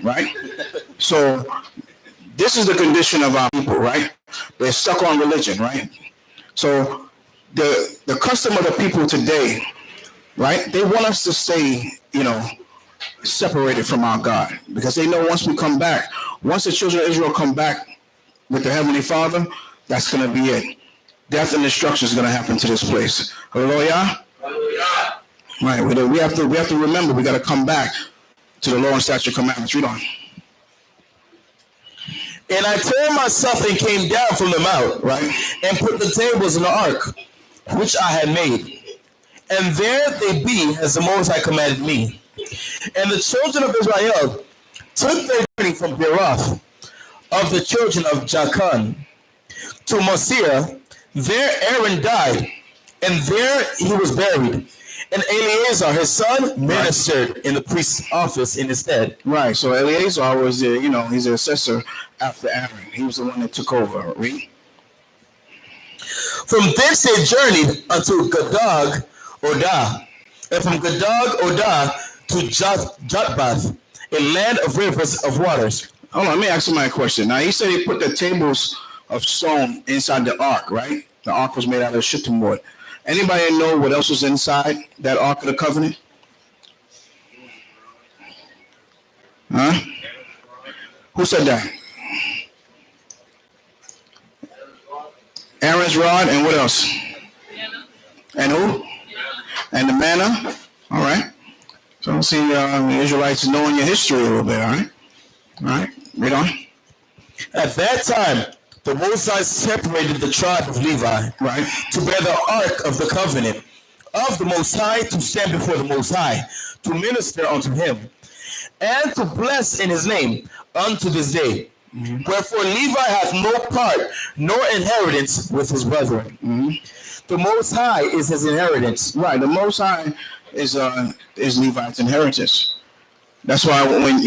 right? So this is the condition of our people, right? They're stuck on religion, right? So the custom of the people today, right? They want us to stay, separated from our God, because they know once we come back, once the children of Israel come back with the Heavenly Father, that's going to be it. Death and destruction is going to happen to this place. Hallelujah. Hallelujah. Right. We have to remember, we got to come back to the law and statute commandments. Read on. And I turned myself and came down from the mount, right, and put the tables in the ark, which I had made. And there they be, as the Most High commanded me. And the children of Israel took their journey from Beeroth of the children of Jachan to Mosira. There Aaron died, and there he was buried. And Eleazar, his son, ministered in the priest's office in his stead. Right, so Eleazar was he's the assessor after Aaron. He was the one that took over. Read. From thence they journeyed unto Gadog Odah, and from Gadog Odah to Jotbath, a land of rivers of waters. Hold on, let me ask somebody a question. Now, he said he put the tables of stone inside the ark, right? The ark was made out of shittim wood. Anybody know what else was inside that Ark of the Covenant? Huh? Who said that? Aaron's rod, and what else? And who? And the manna. All right. So I see the Israelites knowing your history a little bit, all right? All right, read on. At that time, the Most High separated the tribe of Levi, right, to bear the ark of the covenant of the Most High, to stand before the Most High, to minister unto him, and to bless in his name unto this day. Mm-hmm. Wherefore Levi hath no part nor inheritance with his brethren. Mm-hmm. The Most High is his inheritance. Right, the Most High is Levi's inheritance. That's why when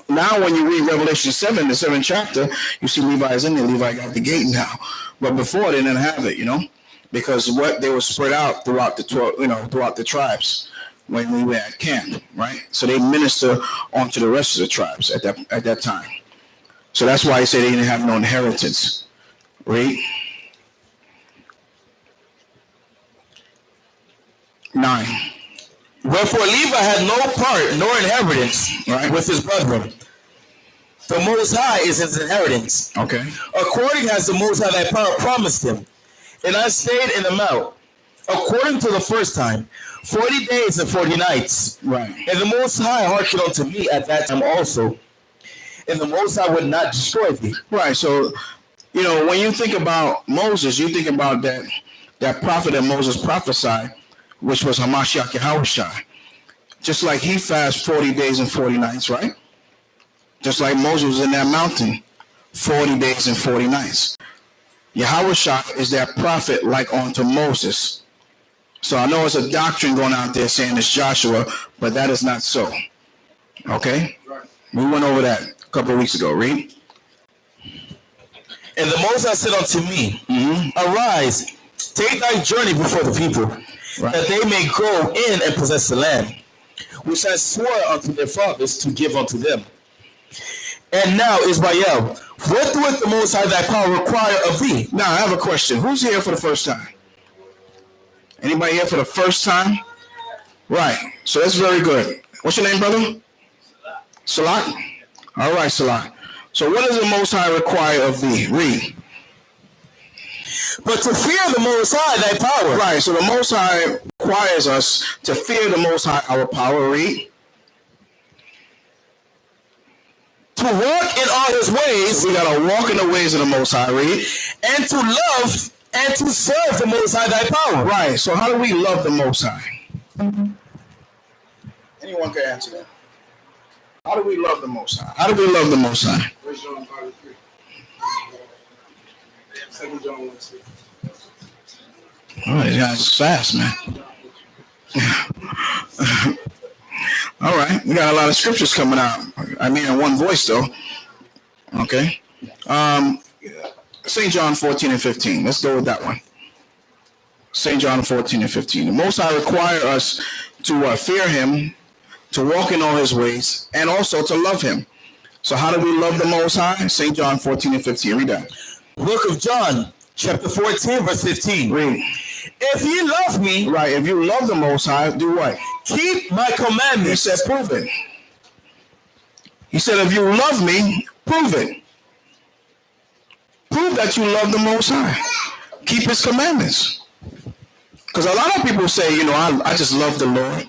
now when you read Revelation 7, the 7th chapter, you see Levi is in there. Levi got the gate now. But before they didn't have it, because they were spread out throughout the 12, throughout the tribes when we were at camp, right? So they minister onto the rest of the tribes at that time. So that's why he said they didn't have no inheritance. Read. 9. Wherefore Levi had no part nor inheritance, right, with his brethren. The Most High is his inheritance. Okay. According as the Most High thy power promised him. And I stayed in the mount, according to the first time, 40 days and 40 nights. Right. And the Most High hearkened unto me at that time also. And the Most High would not destroy thee. Right. So, when you think about Moses, you think about that prophet that Moses prophesied, which was Hamashiach Yahushua. Just like he fasted 40 days and 40 nights, right? Just like Moses was in that mountain 40 days and 40 nights. Yahushua is that prophet like unto Moses. So I know it's a doctrine going out there saying it's Joshua, but that is not so. Okay? We went over that a couple of weeks ago. Read. And the Most High said unto me, Arise, take thy journey before the people, right, that they may go in and possess the land, which I swore unto their fathers to give unto them. And now, Israel, what doeth the Most High thy power require of thee? Now, I have a question. Who's here for the first time? Anybody here for the first time? Right. So that's very good. What's your name, brother? Salat. All right, Salat. So what does the Most High require of thee? Read. But to fear the Most High, thy power. Right, so the Most High requires us to fear the Most High, our power. Read. To walk in all his ways. So we got to walk in the ways of the Most High. Read. And to love and to serve the Most High, thy power. Right, so how do we love the Most High? Anyone can answer that. How do we love the Most High? How do we love the Most High? All right, you guys are fast, man. All right, we got a lot of scriptures coming out. I mean, in one voice, though. Okay. St. John 14 and 15. Let's go with that one. St. John 14 and 15. The Most High require us to fear him, to walk in all his ways, and also to love him. So how do we love the Most High? St. John 14 and 15. Read that. Book of John, chapter 14, verse 15. Read. If ye love me, Right, if you love the Most High, do what? keep my commandments. He said, prove it. He said, if you love me, prove it. Prove that you love the Most High. Keep his commandments. Because a lot of people say, I just love the Lord.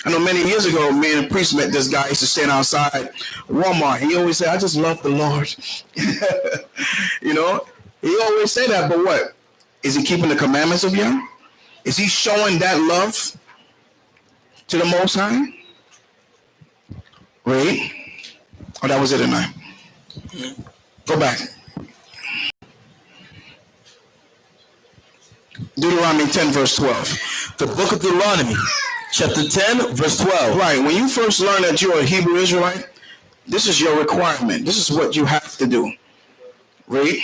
I know many years ago, me and a priest met this guy. He used to stand outside Walmart. He always said, I just love the Lord. He always say that, but what? Is he keeping the commandments of Yah? Is he showing that love to the Most High? Read. Oh, that was it tonight. Go back. Deuteronomy 10, verse 12. The book of Deuteronomy, chapter 10, verse 12. Right. When you first learn that you're a Hebrew Israelite, this is your requirement. This is what you have to do. Read.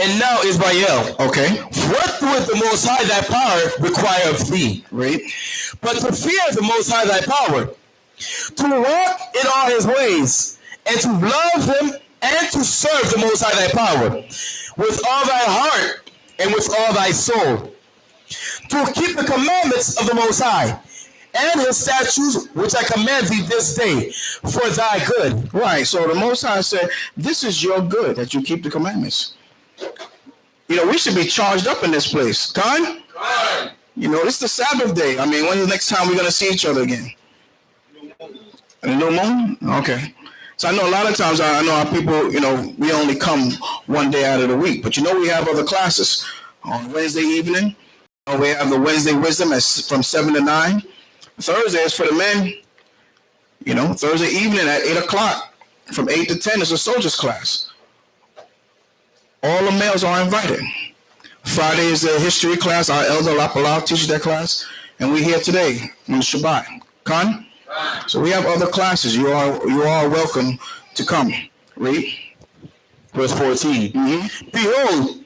And now, Israel, Okay. what doeth the Most High thy power require of thee? Read. But to fear the Most High thy power, to walk in all his ways, and to love him, and to serve the Most High thy power, with all thy heart, and with all thy soul, to keep the commandments of the Most High, and his statutes which I command thee this day, for thy good. Right. So the Most High said, this is your good, that you keep the commandments. We should be charged up in this place. Con? It's the Sabbath day. I mean, when's the next time we're going to see each other again? In the new moon? Okay. So I know a lot of times, I know our people, we only come one day out of the week. But we have other classes. On Wednesday evening, we have the Wednesday Wisdom from 7 to 9. Thursday is for the men. Thursday evening at 8 o'clock from 8 to 10 is a soldiers class. All the males are invited. Friday is a history class. Our elder Lapalao teaches that class. And we're here today on the Shabbat. Con? So we have other classes. You are welcome to come. Read. Verse 14. Mm-hmm. Behold,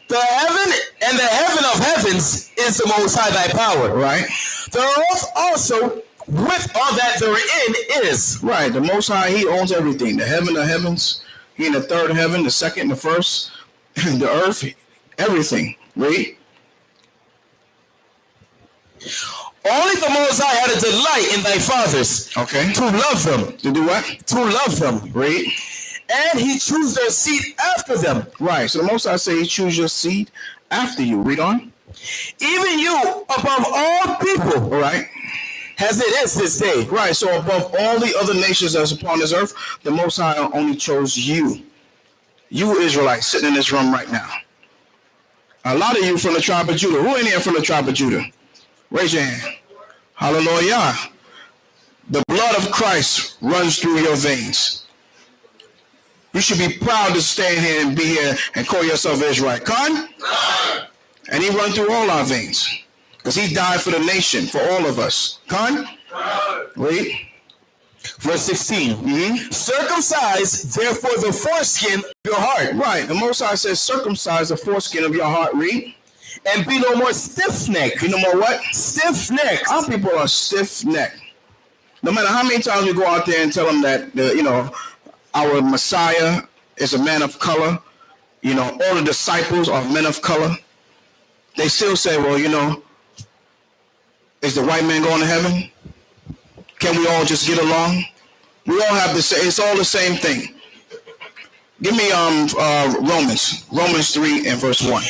the heaven and the heaven of heavens is the Most High thy power. Right. The earth also with all that therein is. Right. The Most High, he owns everything. The heaven, the heavens. He in the third heaven, the second, the first, the earth, everything. Read. Only the Most High had a delight in thy fathers. Okay. To love them. To do what? To love them. Read. And he chose their seed after them. Right. So the Most High say he choose your seed after you. Read on. Even you above all people. All right. As it is this day. Right. So above all the other nations that's upon this earth, the Most High only chose you. You Israelites sitting in this room right now. A lot of you from the tribe of Judah. Who in here from the tribe of Judah? Raise your hand. Hallelujah. The blood of Christ runs through your veins. You should be proud to stand here and be here and call yourself Israelite. Con? And he run through all our veins. Because he died for the nation, for all of us. Con? Read. Verse 16. Mm-hmm. Circumcise, therefore, the foreskin of your heart. Right. The Most High says, circumcise the foreskin of your heart. Read. And be no more stiff-necked. Be no more what? Stiff-necked. Our people are stiff-necked. No matter how many times we go out there and tell them that, our Messiah is a man of color, all the disciples are men of color, they still say, well, is the white man going to heaven? Can we all just get along? We all have the same, it's all the same thing. Give me Romans 3 and verse 1.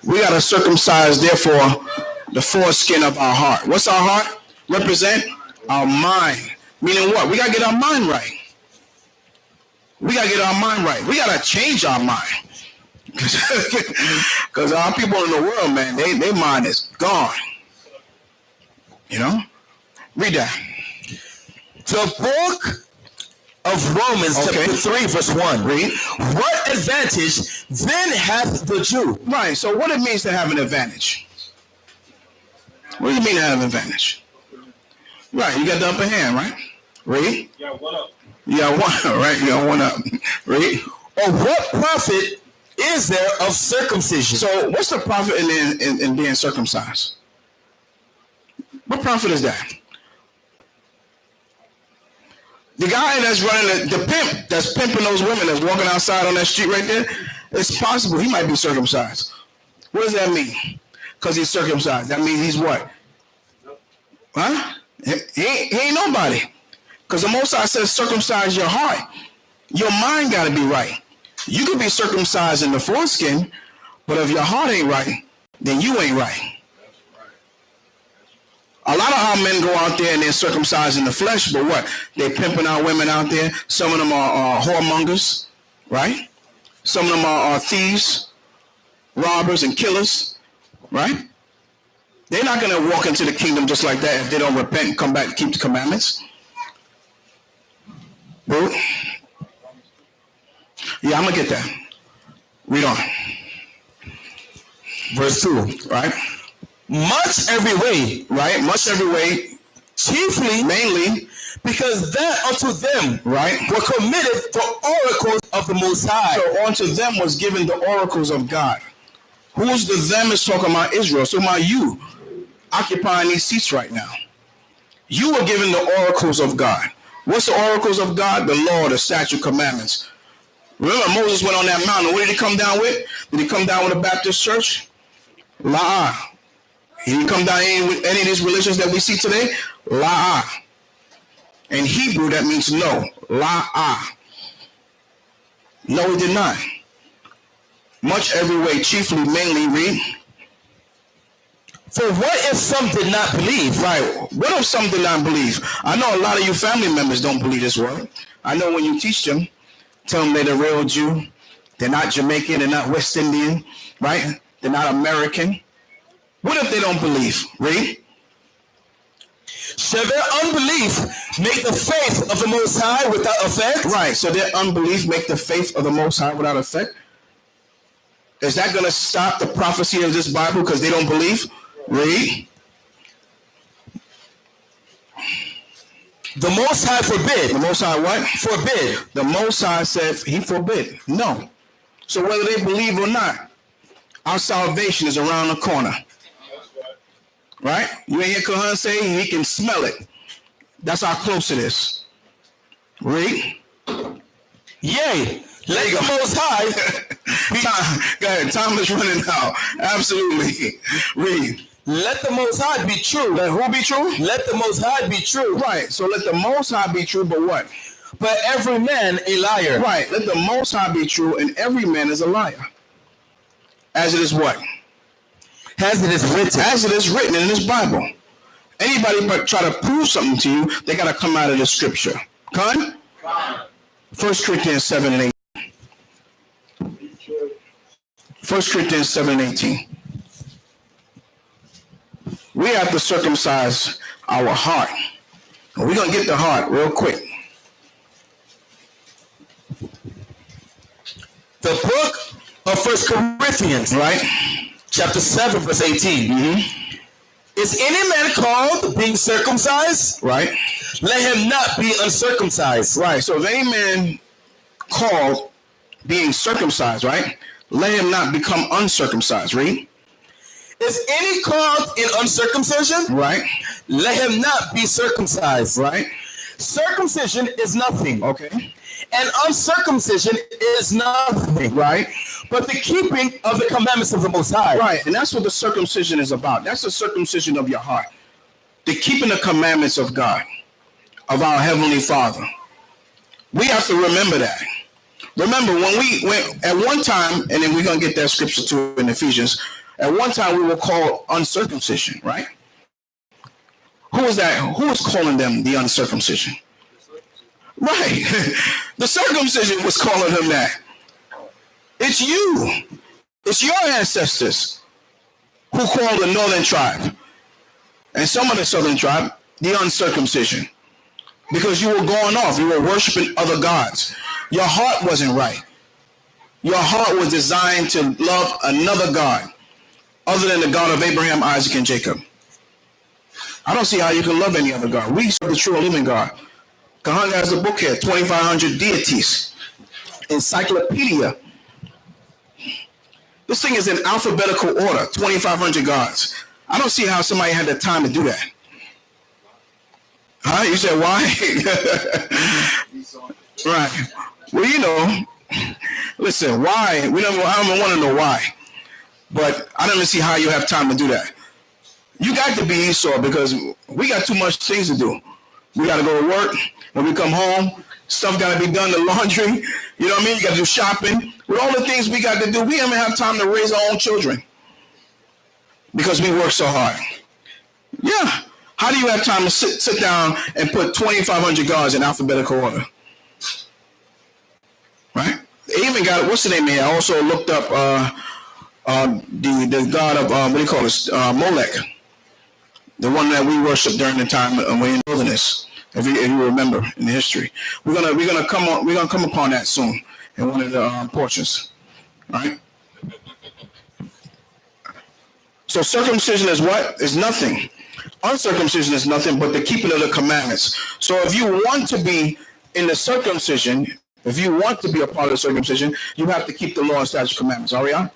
We got to circumcise, therefore, the foreskin of our heart. What's our heart? Represent our mind. Meaning what? We got to get our mind right. We got to get our mind right. We got to change our mind. Because our people in the world, man, their mind is gone. Read that. The book of Romans, chapter 3, verse 1. Read. What advantage then hath the Jew? Right, so what it means to have an advantage? What do you mean to have an advantage? Right, you got the upper hand, right? Read. Yeah, what up? You got one, right? You got one up. Read. Or what profit is there of circumcision? So what's the profit in being circumcised? What prophet is that? The guy that's running the pimp that's pimping those women that's walking outside on that street right there, it's possible he might be circumcised. What does that mean? Because he's circumcised. That means he's what? Huh? He ain't nobody. Because the Most High says circumcise your heart. Your mind got to be right. You could be circumcised in the foreskin, but if your heart ain't right, then you ain't right. A lot of our men go out there and they're circumcised in the flesh, but what? They're pimping out women out there. Some of them are whoremongers, right? Some of them are thieves, robbers, and killers, right? They're not going to walk into the kingdom just like that if they don't repent and come back and keep the commandments. Bro? Yeah, I'm going to get that. Read on. Verse 2, right? Much every way, right? Much every way, chiefly, mainly, because that unto them, right, were committed the oracles of the Most High. So unto them was given the oracles of God. Who's the them is talking about Israel? So about you occupying these seats right now. You were given the oracles of God. What's the oracles of God? The law, the statute, commandments. Remember, Moses went on that mountain. What did he come down with? Did he come down with a Baptist church? La. He didn't come down with any of these religions that we see today. La. In Hebrew, that means no. La. No, he did not. Much every way, chiefly, mainly, read. For what if some did not believe? Right. What if some did not believe? I know a lot of you family members don't believe this word. I know when you teach them, tell them they're the real Jew. They're not Jamaican. They're not West Indian. Right? They're not American. What if they don't believe? Read. Shall their unbelief make the faith of the Most High without effect? Right. So their unbelief make the faith of the Most High without effect? Is that going to stop the prophecy of this Bible because they don't believe? Read. The Most High forbid. The Most High what? Forbid. The Most High said he forbid. No. So whether they believe or not, our salvation is around the corner. Right? You ain't hear Kahan say he can smell it. That's how close it is. Read. Yea. Let the Most High. Time, go ahead. Time is running out. Absolutely. Read. Let the Most High be true. Let who be true? Let the Most High be true. Right. So let the Most High be true, but what? But every man a liar. Right. Let the Most High be true, and every man is a liar. As it is what? As it is written. As it is written in this Bible. Anybody but try to prove something to you, they got to come out of the scripture. Con? 1 Corinthians 7 and 8. 1 Corinthians 7 and 18. We have to circumcise our heart. And we're going to get the heart real quick. The book of 1 Corinthians, right? Chapter 7, verse 18. Mm-hmm. Is any man called being circumcised? Right. Let him not be uncircumcised. Right. So if any man called being circumcised, right? Let him not become uncircumcised. Read. Is any called in uncircumcision? Right. Let him not be circumcised. Right. Circumcision is nothing. Okay. And uncircumcision is nothing. Right. But the keeping of the commandments of the Most High. Right. And that's what the circumcision is about. That's the circumcision of your heart. The keeping the commandments of God, of our Heavenly Father. We have to remember that. Remember, when we went at one time, and then we're going to get that scripture too in Ephesians, at one time we were called uncircumcision, right? Who was that? Who was calling them the uncircumcision? Right. The circumcision was calling them that. It's you. It's your ancestors who called the northern tribe and some of the southern tribe the uncircumcision. Because you were going off. You were worshiping other gods. Your heart wasn't right. Your heart was designed to love another God other than the God of Abraham, Isaac, and Jacob. I don't see how you can love any other God. We serve the true and living God. Kahan has a book here, 2,500 deities. Encyclopedia. This thing is in alphabetical order, 2,500 gods. I don't see how somebody had the time to do that. Huh? You said why? Right. Well, listen, why? I don't want to know why. But I don't even see how you have time to do that. You got to be Esau because we got too much things to do. We got to go to work. When we come home, stuff got to be done, the laundry. You know what I mean? You got to do shopping. With all the things we got to do, we don't even have time to raise our own children because we work so hard. Yeah. How do you have time to sit down and put 2,500 gods in alphabetical order? Right? They even got, what's the name here? I also looked up the god of, what do you call it? Molech. The one that we worship during the time when we're in the wilderness. If you remember in the history, we're gonna come upon that soon in one of the portions, right? So circumcision is what? Is nothing. Uncircumcision is nothing but the keeping of the commandments. So if you want to be in the circumcision, if you want to be a part of the circumcision, you have to keep the law and statute commandments. Are we on?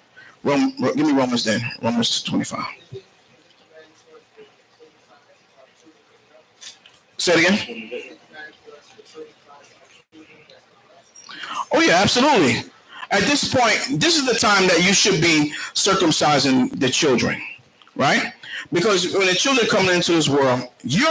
Give me Romans then. Romans 25. Say it again. Oh yeah, absolutely. At this point, this is the time that you should be circumcising the children, right? Because when the children come into this world, you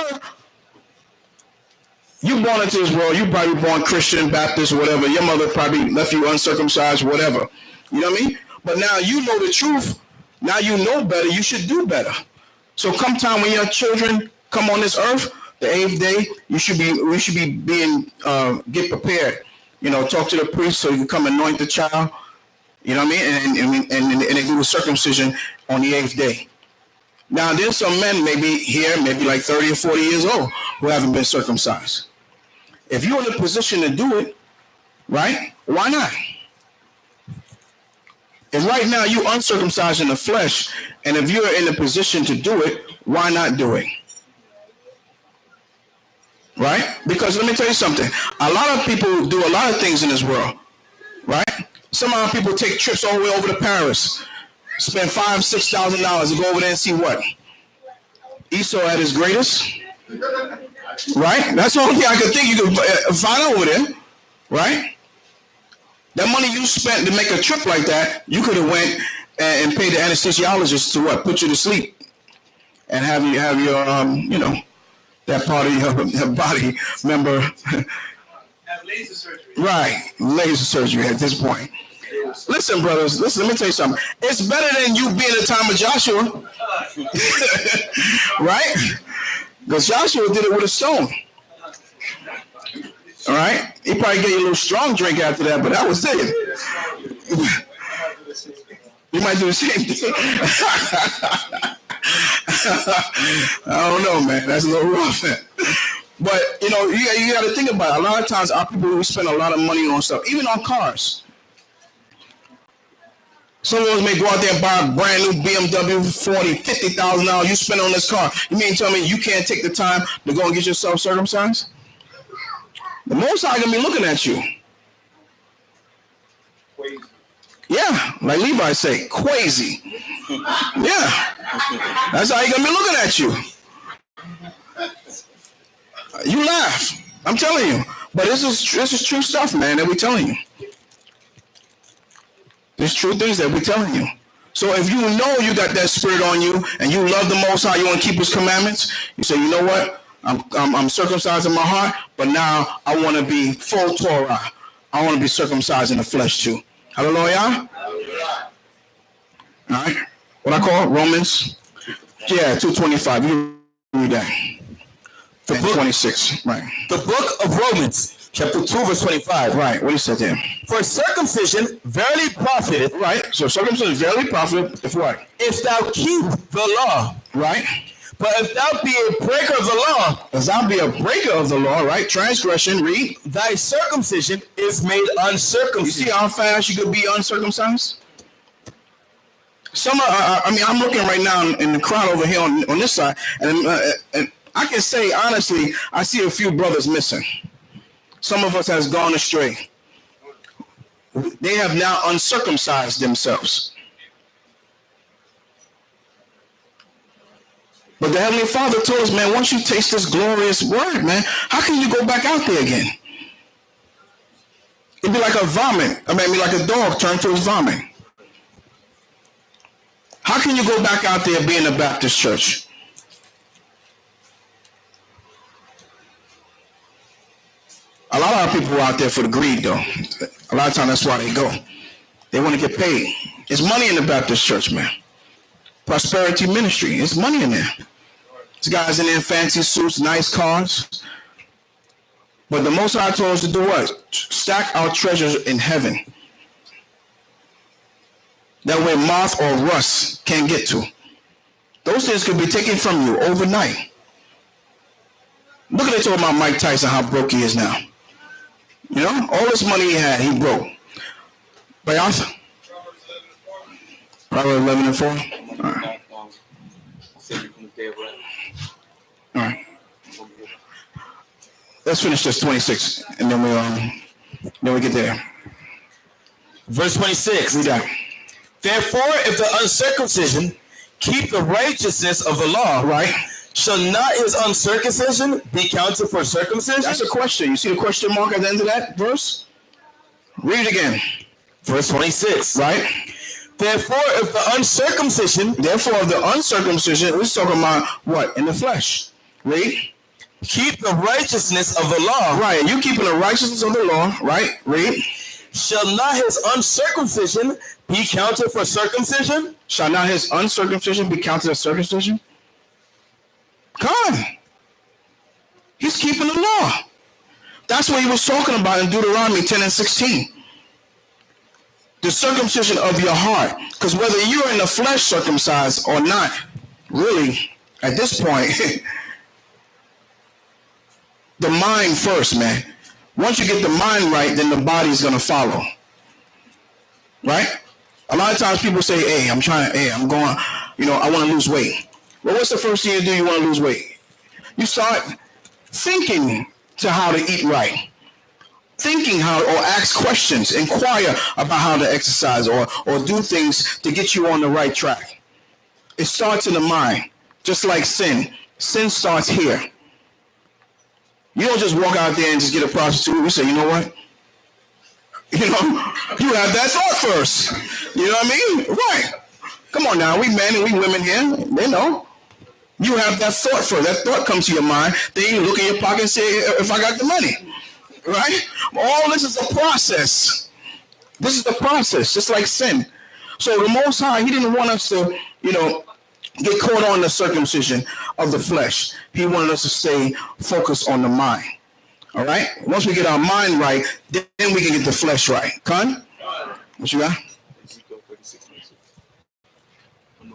born into this world, you probably born Christian, Baptist, or whatever. Your mother probably left you uncircumcised, whatever. You know what I mean? But now you know the truth. Now you know better. You should do better. So come time when your children come on this earth, the 8th day, we should be being get prepared. Talk to the priest so you can come anoint the child. You know what I mean? And they do the circumcision on the 8th day. Now there's some men maybe here, maybe like 30 or 40 years old, who haven't been circumcised. If you're in a position to do it, right? Why not? If right now you uncircumcised in the flesh, and if you're in a position to do it, why not do it? Right? Because let me tell you something. A lot of people do a lot of things in this world, right? Some of our people take trips all the way over to Paris, spend $5,000-$6,000 to go over there and see what? Esau at his greatest, right? That's the only thing I could think you could find over there, right? That money you spent to make a trip like that, you could have went and paid the anesthesiologist to what? Put you to sleep and have your that part of your body member have laser surgery. Right, laser surgery at this point. Listen, brothers, let me tell you something. It's better than you being in the time of Joshua. Right? Because Joshua did it with a stone. All right? He probably gave you a little strong drink after that, but that was it. You might do the same thing. I don't know, man. That's a little rough. But, you got to think about it. A lot of times our people, we spend a lot of money on stuff, even on cars. Some of us may go out there and buy a brand new BMW, $40,000, $50,000 you spend on this car. You mean to tell me you can't take the time to go and get yourself circumcised? The Most High gonna be looking at you. Yeah, like Levi say, crazy. Yeah, that's how he gonna be looking at you. You laugh, I'm telling you. But this is true stuff, man, that we're telling you. There's true things that we're telling you. So if you know you got that spirit on you and you love the Most High, you want to keep His commandments, you say, you know what? I'm circumcised in my heart, but now I want to be full Torah. I want to be circumcised in the flesh too. Hallelujah. All right. What I call Romans? Yeah, 2:25. You read that. The book 26. Right. The book of Romans, chapter 2, verse 25. Right. What he said there? For circumcision verily profiteth. Right. So circumcision verily profiteth if what? If thou keep the law. Right. But if thou be a breaker of the law. If thou be a breaker of the law, right? Transgression, read. Thy circumcision is made uncircumcised. You see how fast you could be uncircumcised? I'm looking right now in the crowd over here on this side, and I can say honestly, I see a few brothers missing. Some of us has gone astray. They have now uncircumcised themselves. But the Heavenly Father told us, man, once you taste this glorious word, man, how can you go back out there again? It'd be like a vomit. I mean, like a dog turned to his vomit. How can you go back out there being a Baptist church? A lot of people are out there for the greed, though. A lot of times that's why they go. They want to get paid. There's money in the Baptist church, man. Prosperity ministry. There's money in there. There's guys in there in fancy suits, nice cars. But the Most High told us to do what? Stack our treasures in heaven. That way moth or rust can't get to. Those things could be taken from you overnight. Look at they told about Mike Tyson how broke he is now. You know, all this money he had, he broke. Right, Arthur? Proverbs 11 and 4. All right. All right. Let's finish this 26, and then we get there. Verse 26. Read that. Therefore, if the uncircumcision keep the righteousness of the law, Right. shall not his uncircumcision be counted for circumcision? That's a question. You see the question mark at the end of that verse? Read it again. Verse 26. Right? Therefore, if the uncircumcision Therefore, the uncircumcision, we're talking about what? In the flesh. Read. keep the righteousness of the law, Right. You keeping the righteousness of the law. Right? Read. shall not his uncircumcision be counted for circumcision? Shall not his uncircumcision be counted as circumcision? Come on. He's keeping the law. That's what he was talking about in Deuteronomy 10 and 16. The circumcision of your heart. Because whether you're in the flesh circumcised or not, really, at this point, the mind first, man. Once you get the mind right, then the body's going to follow. Right? A lot of times people say, hey, I'm going, I want to lose weight. Well, what's the first thing you do? You want to lose weight. You start thinking to how to eat right. Thinking how, or ask questions, inquire about how to exercise or do things to get you on the right track. It starts in the mind, just like sin. Sin starts here. You don't just walk out there and just get a prostitute. You say, you know what? You have that thought first. You know what I mean? Right. Come on now, we men and we women here, they know. You have that thought first. That thought comes to your mind. Then you look in your pocket and say, if I got the money. Right? All this is a process. This is the process, just like sin. So the Most High, he didn't want us to, get caught on the circumcision of the flesh. He wanted us to stay focused on the mind. All right? Once we get our mind right, then we can get the flesh right. Con? What you got?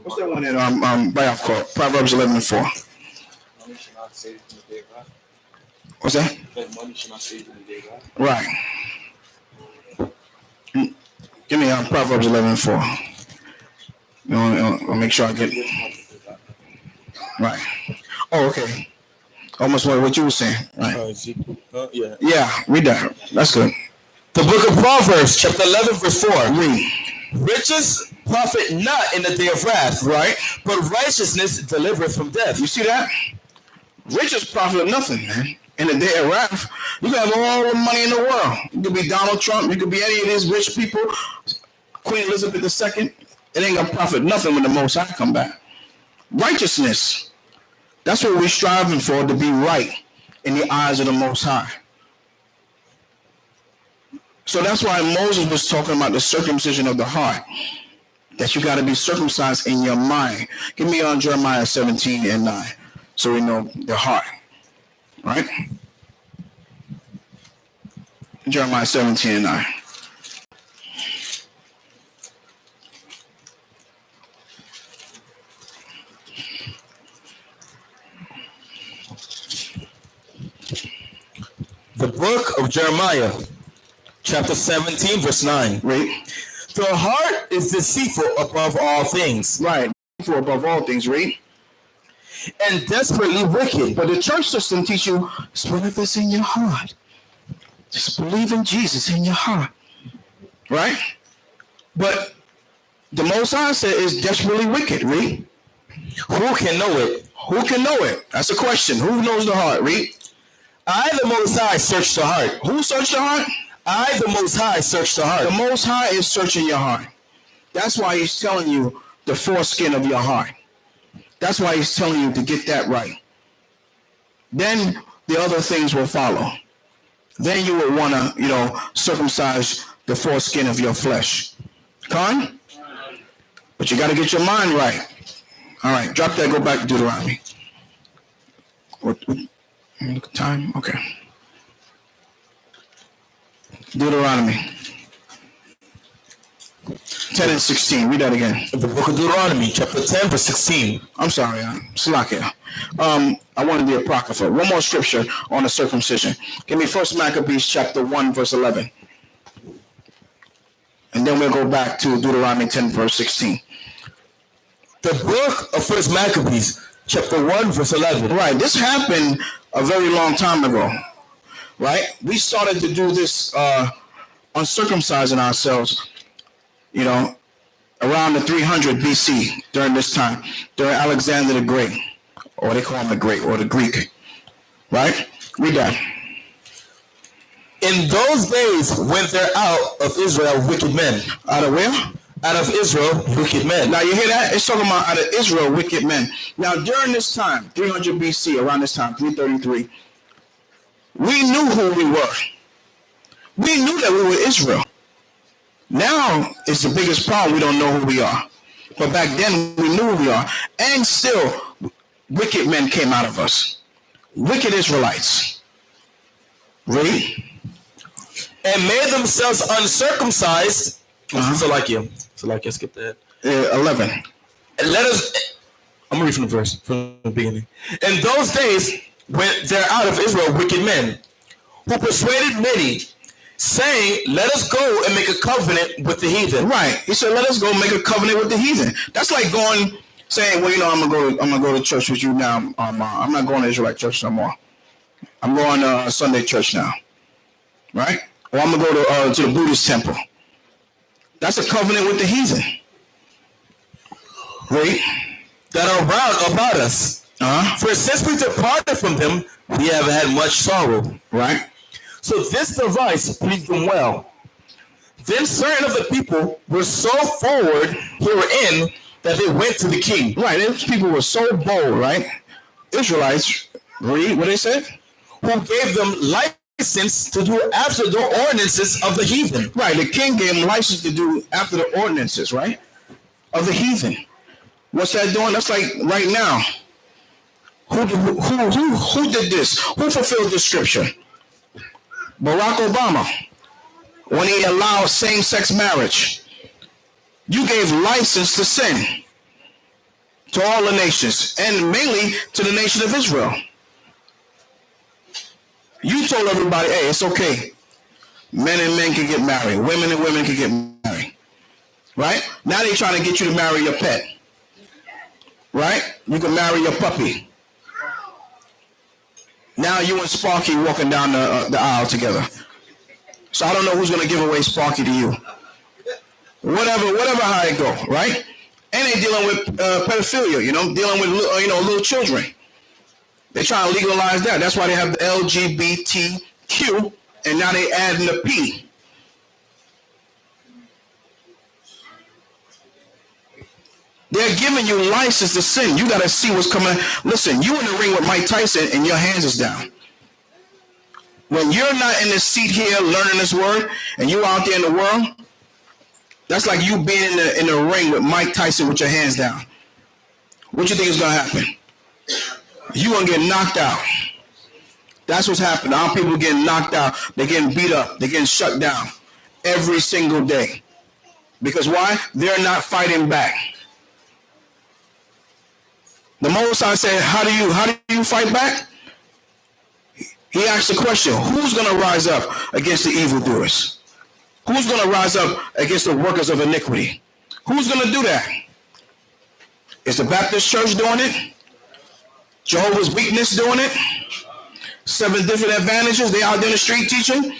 What's that one that right off court? Proverbs 11 and 4. What's that? Right. Give me Proverbs 11 and 4. I'll make sure I get it. Right. Oh, okay. Almost what you were saying. Right. Yeah. Yeah, read that. That's good. The book of Proverbs, chapter 11, verse 4. Read. Riches profit not in the day of wrath, Right. but righteousness delivereth from death. You see that? Riches profit nothing, man. In the day of wrath, you can have all the money in the world. You could be Donald Trump. You could be any of these rich people. Queen Elizabeth II. It ain't gonna profit nothing when the Most High come back. Righteousness. That's what we're striving for, to be right in the eyes of the Most High. So that's why Moses was talking about the circumcision of the heart. That you got to be circumcised in your mind. Give me on Jeremiah 17 and 9. So we know the heart. Right? Jeremiah 17 and 9. The book of Jeremiah, chapter 17, verse 9. Read. The heart is deceitful above all things. Right. For above all things, read. And desperately wicked. But the church system teach you, it's whatever's in your heart. Just believe in Jesus in your heart. Right? But the Most High said it's desperately wicked. Read. Who can know it? Who can know it? That's a question. Who knows the heart? Read. I, the Most High, search the heart. Who searched the heart? I, the Most High, search the heart. The Most High is searching your heart. That's why he's telling you the foreskin of your heart. That's why he's telling you to get that right. Then the other things will follow. Then you would want to, circumcise the foreskin of your flesh. Con? But you got to get your mind right. All right, drop that, go back to Deuteronomy. What time? Okay. Deuteronomy 10 and 16. Read that again. The book of Deuteronomy, chapter 10, verse 16. I'm sorry, Slakia. I wanted the Apocrypha. One more scripture on the circumcision. Give me 1 Maccabees chapter 1, verse 11. And then we'll go back to Deuteronomy 10, verse 16. The book of 1 Maccabees, chapter 1, verse 11. Right, this happened a very long time ago. Right? We started to do this uncircumcising ourselves, around the 300 BC, during this time, during Alexander the Great, or they call him the Great, or the Greek. Right? Read that. In those days went there out of Israel wicked men. Out of where? Out of Israel, wicked men. Now you hear that? It's talking about out of Israel, wicked men. Now during this time, 300 BC, around this time, 333, we knew who we were. We knew that we were Israel. Now it's the biggest problem. We don't know who we are. But back then we knew who we are. And still, wicked men came out of us. Wicked Israelites. Read. And made themselves uncircumcised. Salakia, skip that. 11. And let us, I'm going to read from the verse, from the beginning. In those days went there out of Israel wicked men, who persuaded many, saying, let us go and make a covenant with the heathen. Right. He said, let us go make a covenant with the heathen. That's like saying, well, I'm gonna go to church with you now. I'm not going to Israelite church no more. I'm going to Sunday church now. Right? Or I'm gonna go to the Buddhist temple. That's a covenant with the heathen. Right? That are round about us. For since we departed from them, we have had much sorrow. Right? So this device pleased them well. Then certain of the people were so forward herein that they went to the king. Right, those people were so bold, right? Israelites, read what they said? Who gave them license to do after the ordinances of the heathen. Right, the king gave them license to do after the ordinances, right? Of the heathen. What's that doing? That's like right now. Who did this? Who fulfilled this scripture? Barack Obama, when he allowed same-sex marriage. You gave license to sin to all the nations, and mainly to the nation of Israel. You told everybody, hey, it's okay. Men and men can get married. Women and women can get married. Right? Now they're trying to get you to marry your pet. Right? You can marry your puppy. Now you and Sparky walking down the aisle together. So I don't know who's going to give away Sparky to you. Whatever how it go, right? And they dealing with pedophilia, dealing with little children. They're trying to legalize that. That's why they have the LGBTQ, and now they adding the P. They're giving you license to sin. You got to see what's coming. Listen, you in the ring with Mike Tyson and your hands is down. When you're not in the seat here learning this word and you out there in the world, that's like you being in the ring with Mike Tyson with your hands down. What you think is going to happen? You going to get knocked out. That's what's happening. Our people getting knocked out. They're getting beat up. They're getting shut down every single day. Because why? They're not fighting back. The Most High said, how do you fight back? He asked the question, who's going to rise up against the evildoers? Who's going to rise up against the workers of iniquity? Who's going to do that? Is the Baptist Church doing it? Jehovah's Witness doing it? 7 different advantages, they out there in the street teaching?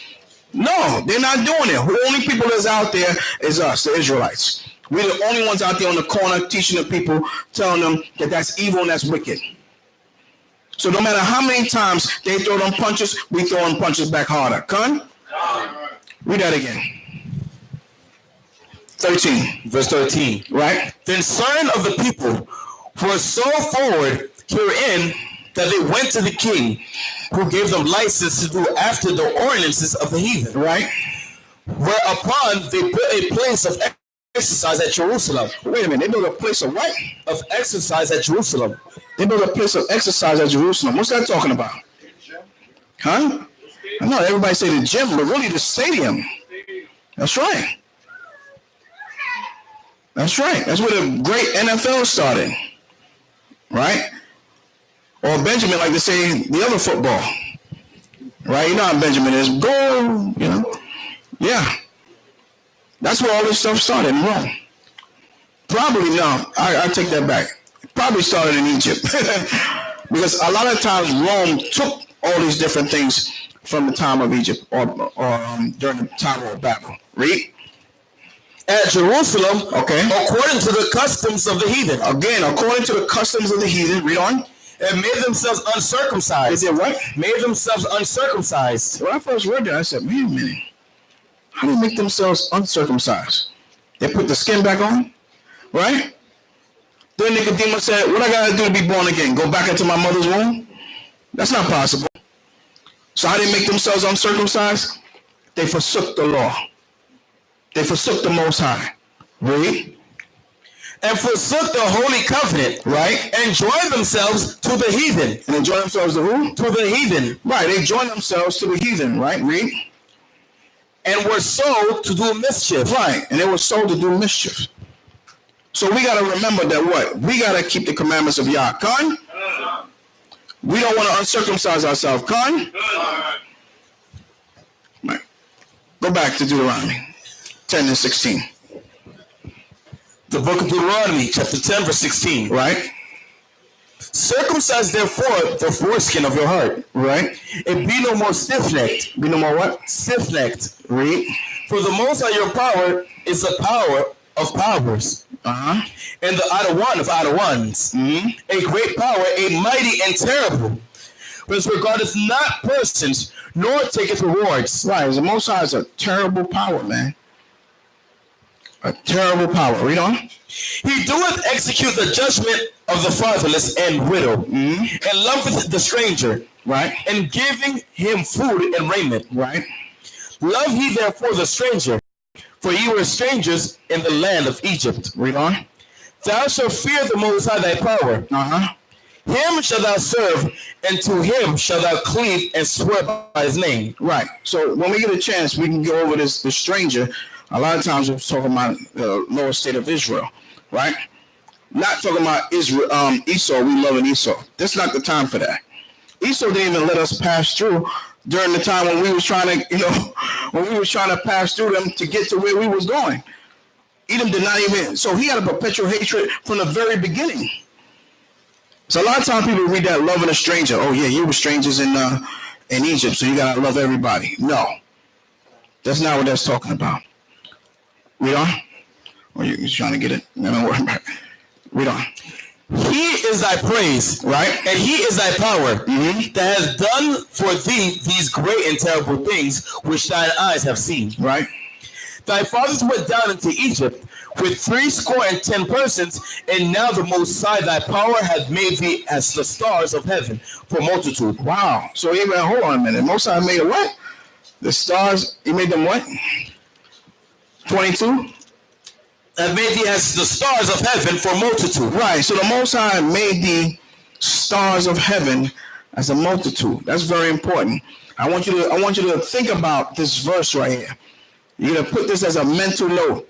No, they're not doing it. The only people that's out there is us, the Israelites. We're the only ones out there on the corner teaching the people, telling them that that's evil and that's wicked. So no matter how many times they throw them punches, we throw them punches back harder. Con? Read that again. 13. Verse 13. Right? Then certain of the people were so forward herein that they went to the king, who gave them license to do after the ordinances of the heathen. Right? Whereupon they put a place of exercise at Jerusalem. Wait a minute. They built a place of what? Of exercise at Jerusalem. They built a place of exercise at Jerusalem. What's that talking about? Huh? I know everybody say the gym, but really the stadium. That's right. That's right. That's where the great NFL started. Right? Or Benjamin, like to say, the other football. Right? You know how Benjamin is. Go, you know. Yeah. That's where all this stuff started in Rome. Probably, no. I take that back. It probably started in Egypt. Because a lot of times Rome took all these different things from the time of Egypt or during the time of Babel. Read. At Jerusalem, okay, according to the customs of the heathen. Again, according to the customs of the heathen. Read on. And made themselves uncircumcised. They did what? Made themselves uncircumcised. When I first read that, I said, wait a minute. How do they make themselves uncircumcised? They put the skin back on? Right? Then Nicodemus said, what I got to do to be born again? Go back into my mother's womb? That's not possible. So how do they make themselves uncircumcised? They forsook the law. They forsook the Most High. Read. And forsook the holy covenant. Right. And joined themselves to the heathen. And they joined themselves to who? To the heathen. Right. They joined themselves to the heathen. Right. Read. And were sold to do mischief. Right. And they were sold to do mischief. So we got to remember that what? We got to keep the commandments of Yah. Con? We don't want to uncircumcise ourselves. Con? Right. Go back to Deuteronomy 10 and 16. The book of Deuteronomy, chapter 10, verse 16. Right. Circumcise therefore the foreskin of your heart. Right. And be no more stiff-necked. Be no more what? Stiff-necked. Read. For the Most High your power is the power of powers. Uh-huh. And the Adawan of Adawans. Mm-hmm. A great power, a mighty and terrible, which regardeth not persons, nor taketh rewards. Right. The Most High is a terrible power, man. A terrible power. Read on. He doeth execute the judgment of the fatherless and widow, and loveth the stranger, right? And giving him food and raiment, right? Love ye therefore the stranger, for ye were strangers in the land of Egypt. Read on. Thou shalt fear the Most High thy power. Uh-huh. Him shalt thou serve, and to him shalt thou cleave and swear by his name. Right. So when we get a chance, we can go over the stranger. A lot of times we're talking about the lower state of Israel, right? Not talking about Israel, Esau. We loving Esau. That's not the time for that. Esau didn't even let us pass through during the time when we was trying to, when we was trying to pass through them to get to where we was going. Edom did not even. So he had a perpetual hatred from the very beginning. So a lot of times people read that loving a stranger. Oh yeah, you were strangers in Egypt, so you gotta love everybody. No, that's not what that's talking about. Read on. Or you're trying to get it? No, don't worry about it. Read on. He is thy praise, right? And he is thy power, that has done for thee these great and terrible things which thine eyes have seen. Right. Thy fathers went down into Egypt with 70 persons, and now the Most High thy power hath made thee as the stars of heaven for multitude. Wow. So even hold on a minute. Most High made a what? The stars. He made them what? 22. That made thee as the stars of heaven for multitude. Right. So the Most High made the stars of heaven as a multitude. That's very important. I want you to think about this verse right here. You're gonna put this as a mental note.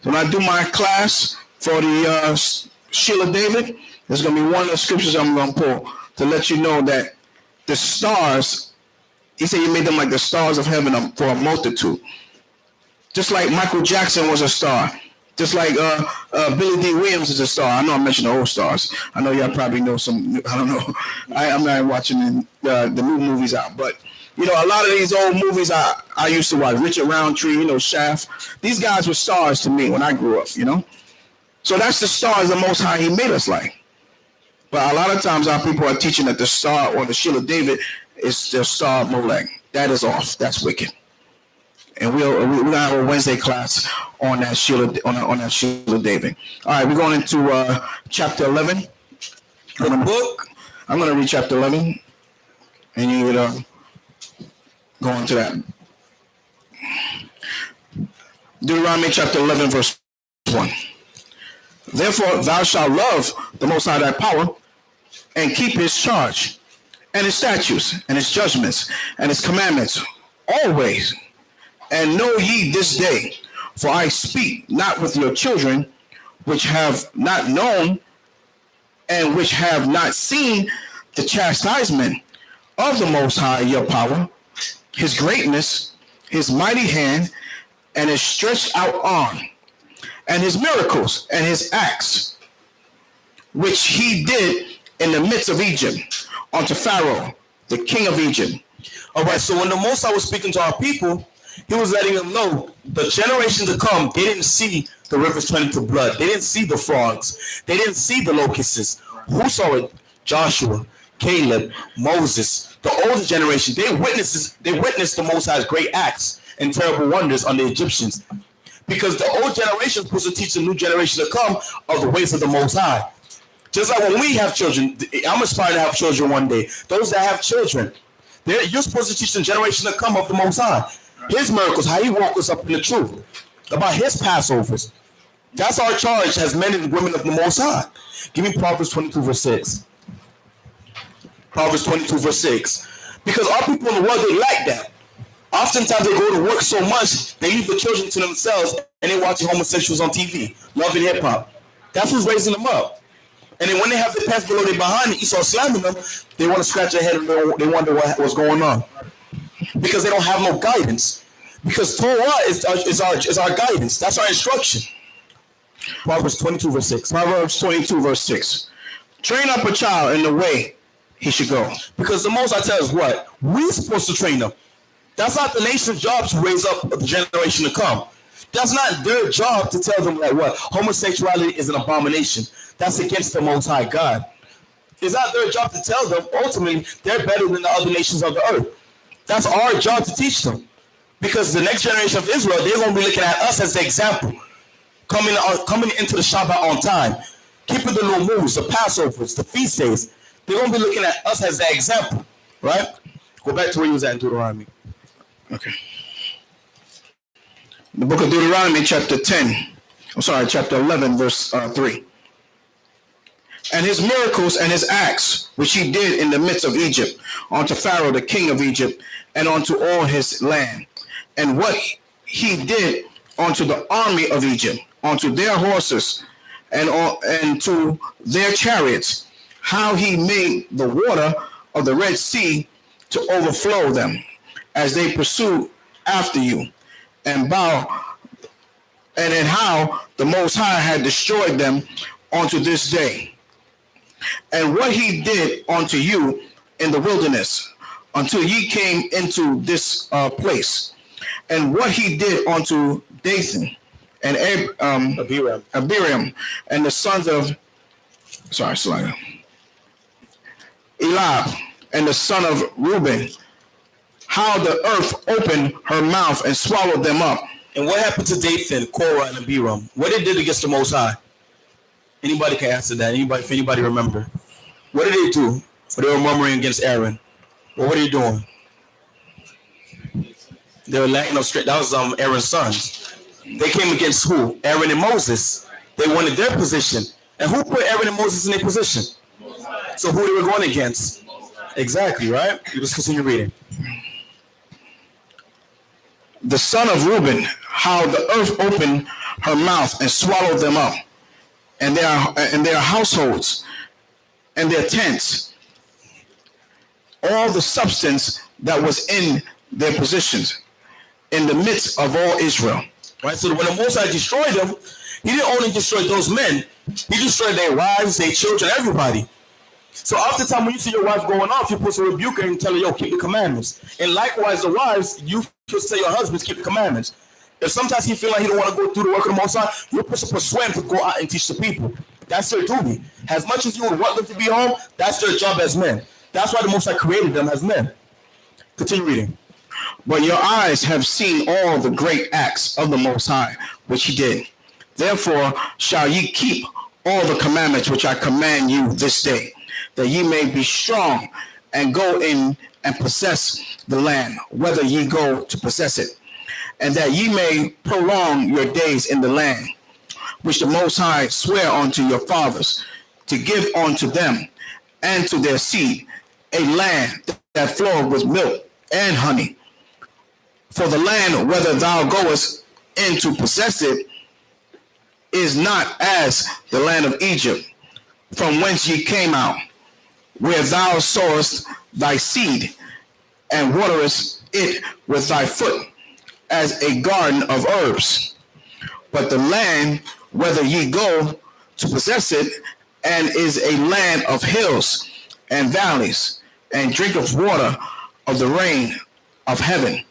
So when I do my class for the Shield of David, there's gonna be one of the scriptures I'm gonna pull to let you know that the stars. He said you made them like the stars of heaven for a multitude. Just like Michael Jackson was a star. Just like Billy D. Williams is a star. I know I mentioned the old stars. I know y'all probably know some. I don't know. I'm not watching the new movies out. But, a lot of these old movies I used to watch. Richard Roundtree, Shaft. These guys were stars to me when I grew up, So that's the stars the Most High He made us like. But a lot of times our people are teaching that the star or the shield of David is the star of Molech. That is off. That's wicked. And we're gonna have a Wednesday class on that shield on that shield of David. All right, we're going into chapter 11. I'm gonna read chapter 11, and you would go into that. Deuteronomy chapter 11, verse 1. Therefore thou shalt love the Most High thy power, and keep his charge, and his statutes, and his judgments, and his commandments always. And know ye this day, for I speak not with your children, which have not known, and which have not seen the chastisement of the Most High your power, his greatness, his mighty hand, and his stretched out arm, and his miracles, and his acts, which he did in the midst of Egypt, unto Pharaoh, the king of Egypt. All right, so when the Most High was speaking to our people, he was letting them know the generation to come, they didn't see the rivers turning to blood. They didn't see the frogs. They didn't see the locusts. Who saw it? Joshua, Caleb, Moses, the older generation. They witnessed the Most High's great acts and terrible wonders on the Egyptians. Because the old generation is supposed to teach the new generation to come of the ways of the Most High. Just like when we have children, I'm aspiring to have children one day. Those that have children, you're supposed to teach the generation to come of the Most High. His miracles, how he woke us up in the truth, about his Passovers. That's our charge as men and women of the Most High. Give me Proverbs 22, verse 6. Proverbs 22, verse 6. Because our people in the world, they like that. Oftentimes they go to work so much, they leave the children to themselves and they watch homosexuals on TV, loving hip hop. That's who's raising them up. And then when they have their pants below their behind and Esau slamming them, they want to scratch their head and they wonder what's going on. Because they don't have no guidance. Because Torah is our guidance. That's our instruction. Proverbs 22, verse 6. Proverbs 22, verse 6. Train up a child in the way he should go. Because the Most High tells us what? We're supposed to train them. That's not the nation's job to raise up the generation to come. That's not their job to tell them that what? Homosexuality is an abomination. That's against the Most High God. It's not their job to tell them, ultimately, they're better than the other nations of the earth. That's our job to teach them. Because the next generation of Israel, they're going to be looking at us as the example. Coming into the Shabbat on time. Keeping the little moves, the Passovers, the feast days. They're going to be looking at us as the example. Right? Go back to where you was at in Deuteronomy. Okay. The book of Deuteronomy, chapter 11, verse 3. And his miracles and his acts, which he did in the midst of Egypt, unto Pharaoh, the king of Egypt, and unto all his land. And what he did unto the army of Egypt, unto their horses, and to their chariots, how he made the water of the Red Sea to overflow them, as they pursued after you, and then how the Most High had destroyed them unto this day. And what he did unto you in the wilderness, until ye came into this place, and what he did unto Dathan and Abiram, and the sons of Eliab, and the son of Reuben, how the earth opened her mouth and swallowed them up. And what happened to Dathan, Korah, and Abiram? What they did against the Most High? Anybody can answer that. If anybody remember. What did they do? Or they were murmuring against Aaron. Well, what are you doing? They were lacking of strength. That was Aaron's sons. They came against who? Aaron and Moses. They wanted their position. And who put Aaron and Moses in their position? So who they were going against? Exactly, right? You just continue reading. The son of Reuben, how the earth opened her mouth and swallowed them up, and their households, and their tents, all the substance that was in their positions, in the midst of all Israel. Right. So when the Most High destroyed them, he didn't only destroy those men; he destroyed their wives, their children, everybody. So oftentimes when you see your wife going off, you're supposed to rebuke her and tell her, yo, keep the commandments. And likewise, the wives, you should tell your husbands, keep the commandments. If sometimes he feel like he don't want to go through the work of the Most High, you're supposed to persuade him to go out and teach the people. That's their duty. As much as you would want them to be home, that's their job as men. That's why the Most High created them as men. Continue reading. But your eyes have seen all the great acts of the Most High, which he did. Therefore shall ye keep all the commandments which I command you this day, that ye may be strong and go in and possess the land, whether ye go to possess it, and that ye may prolong your days in the land, which the Most High swear unto your fathers, to give unto them and to their seed, a land that floweth with milk and honey. For the land whether thou goest in to possess it is not as the land of Egypt, from whence ye came out, where thou sowest thy seed, and waterest it with thy foot, as a garden of herbs. But the land whether ye go to possess it, and is a land of hills and valleys, and drink of water of the rain of heaven,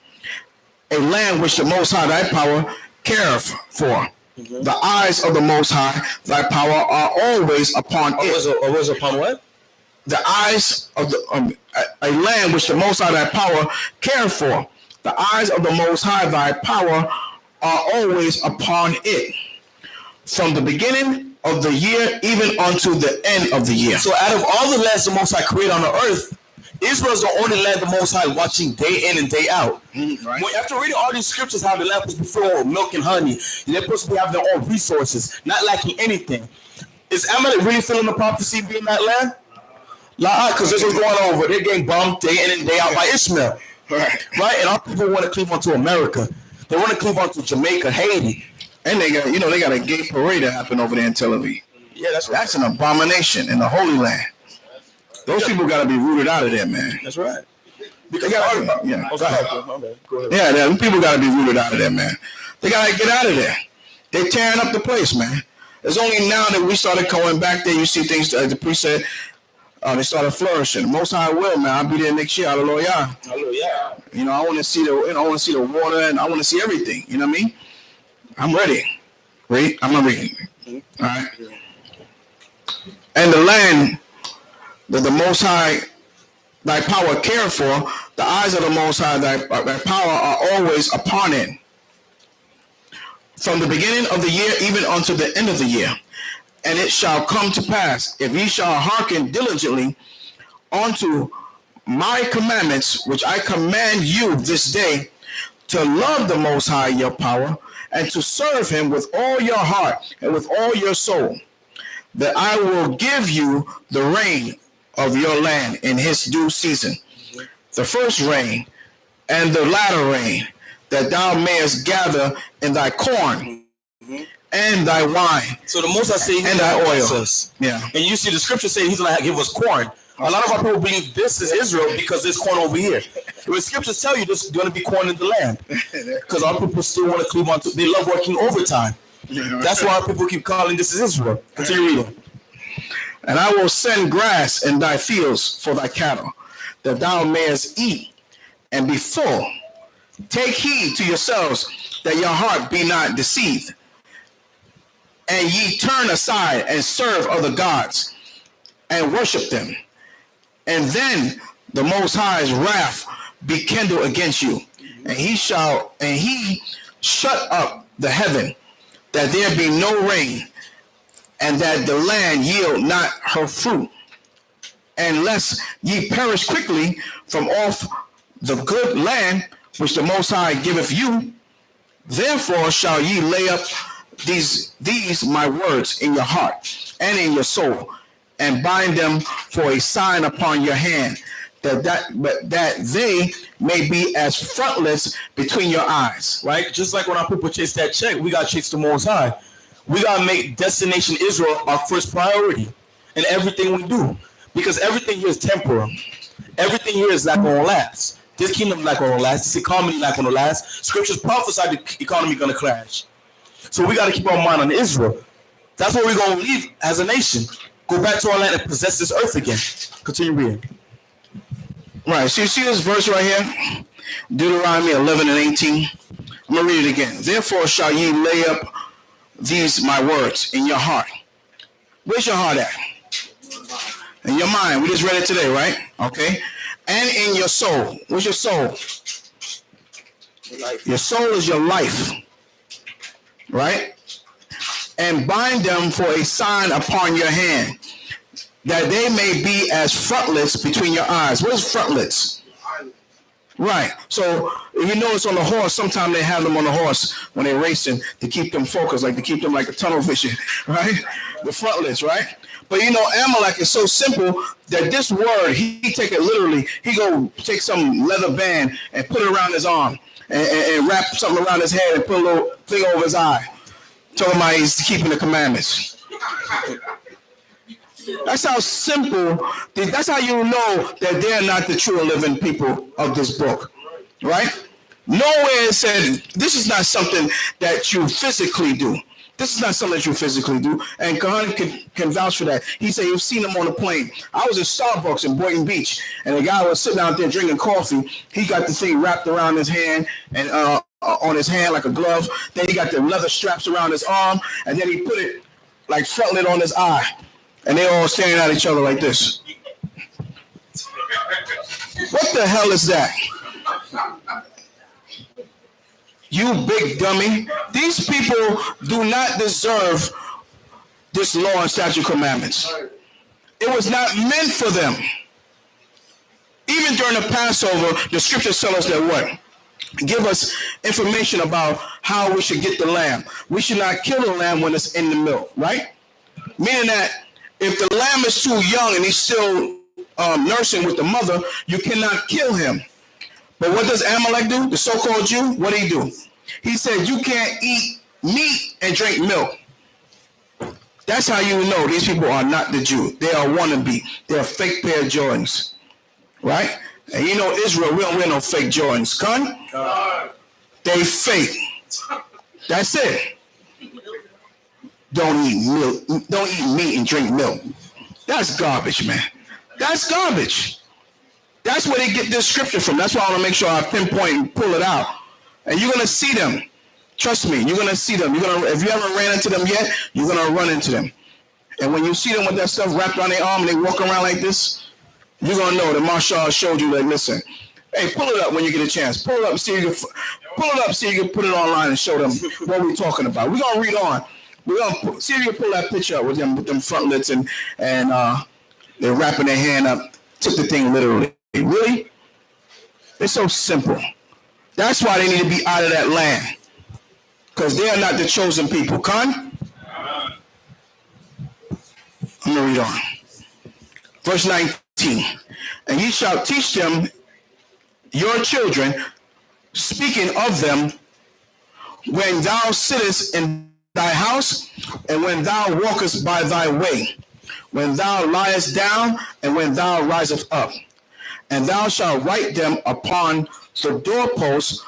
a land which the Most High thy power careth for. The eyes of the Most High thy power are always upon it. Always upon what? The eyes of a land which the Most High thy power careth for. The eyes of the Most High thy power are always upon it, from the beginning of the year even unto the end of the year. So out of all the lands the Most High created on the earth, Israel is the only land the Most High watching day in and day out. Right. When, after reading all these scriptures, how the land was before milk and honey, they're supposed to be having their own resources, not lacking anything. Is Amalek really filling the prophecy being that land? Because this is going over. They're getting bumped day in and day out by Ishmael. Right? And our people want to cleave onto America. They want to cleave onto Jamaica, Haiti. And they got a gay parade that happened over there in Tel Aviv. Yeah, That's an abomination in the Holy Land. Those people got to be rooted out of there, man. That's right. Because yeah, Go ahead. yeah, them people got to be rooted out of there, man. They got to get out of there. They're tearing up the place, man. It's only now that we started going back there, you see things, as the priest said, they started flourishing. Most High will, man. I'll be there next year. Hallelujah. Hallelujah. You know, I want to see the water, and I want to see everything. You know what I mean? I'm ready. Read. I'm not reading. All right. And the land that the Most High thy power care for, the eyes of the Most High thy power are always upon it, from the beginning of the year even unto the end of the year. And it shall come to pass, if ye shall hearken diligently unto my commandments, which I command you this day, to love the Most High your power, and to serve him with all your heart and with all your soul, that I will give you the rain of your land in his due season, the first rain and the latter rain, that thou mayest gather in thy corn and thy wine. So the Most High says and thy oil. Yeah. And you see the scripture saying he's going to give us corn. A lot of our people believe this is Israel because there's corn over here. When scriptures tell you there's going to be corn in the land, because our people still want to cleave on to, they love working overtime. That's why our people keep calling this is Israel. Continue reading. And I will send grass in thy fields for thy cattle, that thou mayest eat and be full. Take heed to yourselves that your heart be not deceived, and ye turn aside and serve other gods and worship them. And then the Most High's wrath be kindled against you, and he shut up the heaven, that there be no rain, and that the land yield not her fruit, unless ye perish quickly from off the good land which the Most High giveth you. Therefore shall ye lay up these my words in your heart and in your soul, and bind them for a sign upon your hand, that they may be as frontlets between your eyes. Right? Just like when our people chase that check, we got to chase the Most High. We got to make Destination Israel our first priority in everything we do, because everything here is temporal. Everything here is not going to last. This kingdom is not going to last. This economy is not going to last. Scriptures prophesy the economy going to crash. So we got to keep our mind on Israel. That's where we're going to leave as a nation. Go back to our land and possess this earth again. Continue reading. Right. So you see this verse right here? Deuteronomy 11 and 18. I'm going to read it again. Therefore shall ye lay up these my words in your heart. Where's your heart at? In your mind. We just read it today, right? Okay. And in your soul. What's your soul? Your soul is your life. Right? And bind them for a sign upon your hand, that they may be as frontlets between your eyes. What is frontlets? Right. So if you notice on the horse, sometimes they have them on the horse when they're racing to keep them focused, like to keep them like a tunnel vision, right? The frontlets, right? But you know, Amalek is so simple that this word, he take it literally. He go take some leather band and put it around his arm and wrap something around his head and put a little thing over his eye. Talking about he's keeping the commandments. That's how simple, that's how you know that they're not the true and living people of this book, right? Nowhere it said, this is not something that you physically do. This is not something that you physically do. And Kahan can vouch for that. He said, you've seen him on the plane. I was in Starbucks in Boynton Beach, and the guy was sitting out there drinking coffee. He got the thing wrapped around his hand and on his hand like a glove. Then he got the leather straps around his arm, and then he put it like frontlet on his eye. And they all staring at each other like this. What the hell is that? You big dummy. These people do not deserve this law and statute commandments. It was not meant for them. Even during the Passover, the scriptures tell us that what? Give us information about how we should get the lamb. We should not kill the lamb when it's in the milk, right? Meaning that if the lamb is too young and he's still nursing with the mother, you cannot kill him. But what does Amalek do? The so-called Jew, what did he do? He said, you can't eat meat and drink milk. That's how you know these people are not the Jew. They are wannabe. They're a fake pair of Jordans, right? And you know Israel, we don't wear no fake Jordans. Con? They fake. That's it. Don't eat milk. Don't eat meat and drink milk. That's garbage, man. That's garbage. That's where they get this scripture from. That's why I want to make sure I pinpoint and pull it out. And you're gonna see them. Trust me, you're gonna see them. If you haven't ran into them yet, you're gonna run into them. And when you see them with that stuff wrapped around their arm and they walk around like this, you're gonna know that Marshall showed you. Like, listen, hey, pull it up when you get a chance. Pull it up, see if you can put it online and show them what we're talking about. We're gonna read on. We're gonna see if you can pull that picture up with them frontlets and they're wrapping their hand up. Took the thing literally. Really? It's so simple. That's why they need to be out of that land. Because they are not the chosen people. Con? I'm going to read on. Verse 19. And ye shall teach them your children, speaking of them, when thou sittest in thy house, and when thou walkest by thy way, when thou liest down, and when thou risest up. And thou shalt write them upon the doorposts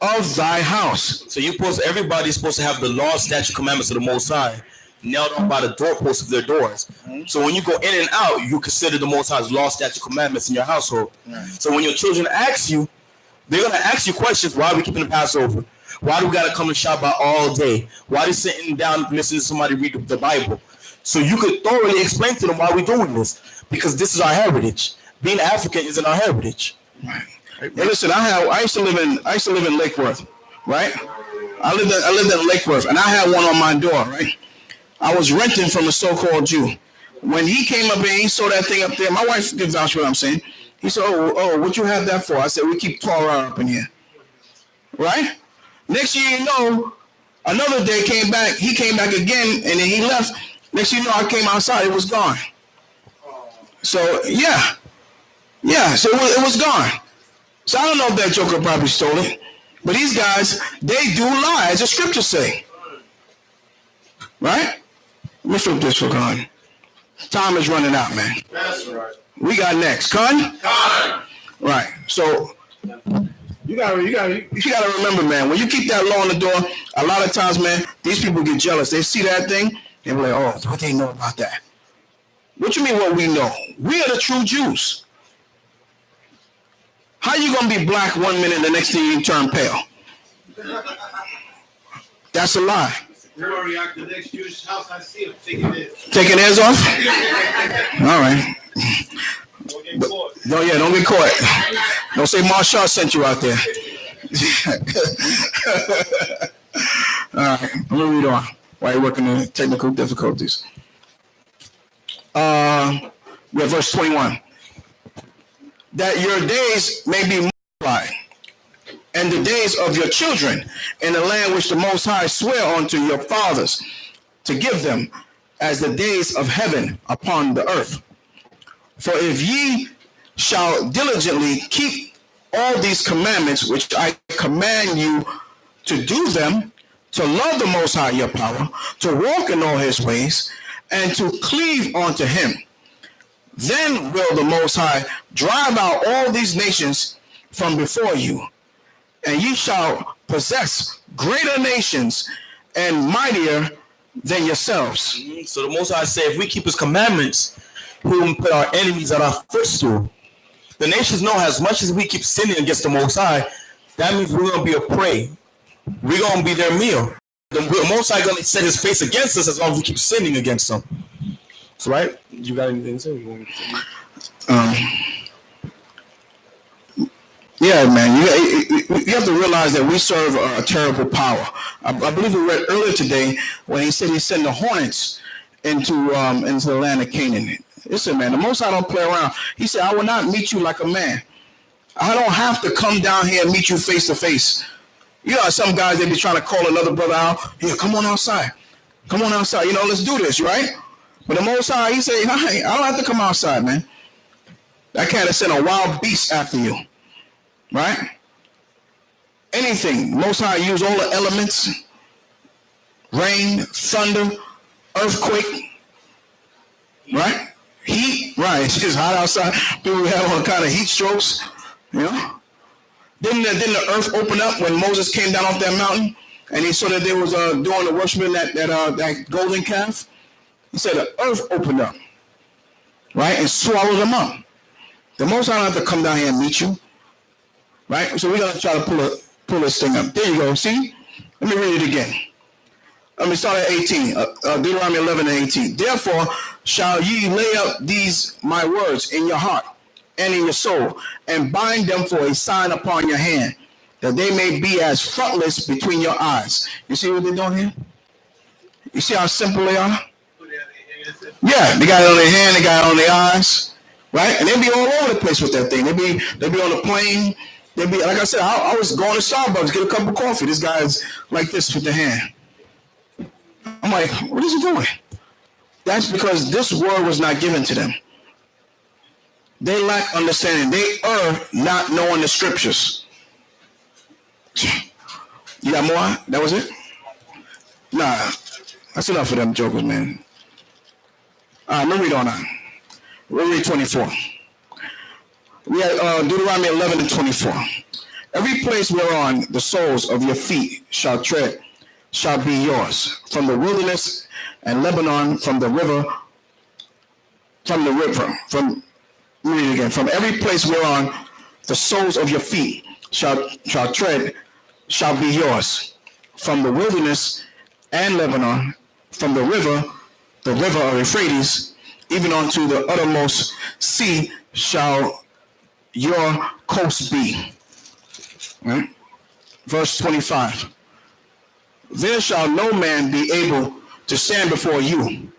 of thy house. So everybody's supposed to have the law, statute, commandments of the Most High nailed on by the doorposts of their doors. Mm-hmm. So when you go in and out, you consider the Most High's law, statute, commandments in your household. Mm-hmm. So when your children ask you, they're going to ask you questions. Why are we keeping the Passover? Why do we got to come and Shabbat all day? Why are they sitting down listening to somebody read the Bible? So you could thoroughly explain to them why we're doing this. Because this is our heritage. Being African is in our heritage. Right. Hey, listen, I used to live in Lake Worth, right? I lived in Lake Worth, and I had one on my door, right? I was renting from a so-called Jew. When he came up and he saw that thing up there, my wife can vouch what I'm saying. He said, "Oh, what'd you have that for?" I said, "We keep Torah up in here." Right? Next thing you know, another day came back. He came back again, and then he left. Next thing you know, I came outside. It was gone. So yeah. So it was gone. So I don't know if that joker probably stole it. But these guys, they do lie, as the scriptures say. Right? Let me flip this for Con. Time is running out, man. That's right. We got next. Con? Right. So you gotta remember, man, when you keep that law on the door, a lot of times, man, these people get jealous. They see that thing, they be like, oh, what they know about that? What you mean what we know? We are the true Jews. How you gonna be black one minute, the next thing you turn pale? That's a lie. The next Jewish house I see him taking this. Taking theirs off? All right. Don't get caught. Don't get caught. Don't say Marshall sent you out there. All right, I'm gonna read on while you're working the technical difficulties. We have verse 21. That your days may be multiplied, and the days of your children in the land which the Most High swear unto your fathers to give them, as the days of heaven upon the earth. For if ye shall diligently keep all these commandments which I command you to do them, to love the Most High your power, to walk in all his ways, and to cleave unto him, then will the Most High drive out all these nations from before you, and ye shall possess greater nations and mightier than yourselves. So the Most High said, if we keep his commandments, he will put our enemies at our footstool. The nations know as much as we keep sinning against the Most High, that means we're going to be a prey. We're going to be their meal. The Most High going to set his face against us as long as we keep sinning against him. So, right? You got anything to say? You want me to say? Yeah, man. You have to realize that we serve a terrible power. I believe we read earlier today when he said he sent the hornets into the land of Canaan. Listen, man, the Most High don't play around. He said, I will not meet you like a man. I don't have to come down here and meet you face to face. You know, some guys, they be trying to call another brother out. Here, come on outside. Come on outside. You know, let's do this, right? But the Most High, he said, I don't have to come outside, man. That cat has sent a wild beast after you. Right? Anything. Most High use all the elements. Rain, thunder, earthquake. Right? Heat. Right. It's just hot outside. People have all kind of heat strokes. You know? Didn't the earth open up when Moses came down off that mountain and he saw that they was doing the worshiping that golden calf? He said the earth opened up. Right? And swallowed them up. The Most High don't have to come down here and meet you. Right? So we're going to try to pull this thing up. There you go. See? Let me read it again. Let me start at 18. Deuteronomy 11 and 18. Therefore shall ye lay up these my words in your heart and in your soul, and bind them for a sign upon your hand, that they may be as frontlets between your eyes. You see what they're doing here? You see how simple they are? Yeah, they got it on their hand, they got it on their eyes. Right? And they be all over the place with that thing. They be on the plane. They be, like I said, I was going to Starbucks, get a cup of coffee. This guy's like this with the hand. I'm like, what is he doing? That's because this word was not given to them. They lack understanding. They are not knowing the scriptures. You got more? That was it? Nah, that's enough for them jokers, man. All right, let me read on. We'll read 24. We have Deuteronomy 11 and 24. Every place whereon the soles of your feet shall tread shall be yours, from the wilderness and Lebanon, from every place whereon the soles of your feet shall tread shall be yours, from the wilderness and Lebanon, from the river of Euphrates, even unto the uttermost sea shall your coast be. Right? Verse 25. There shall no man be able to stand before you,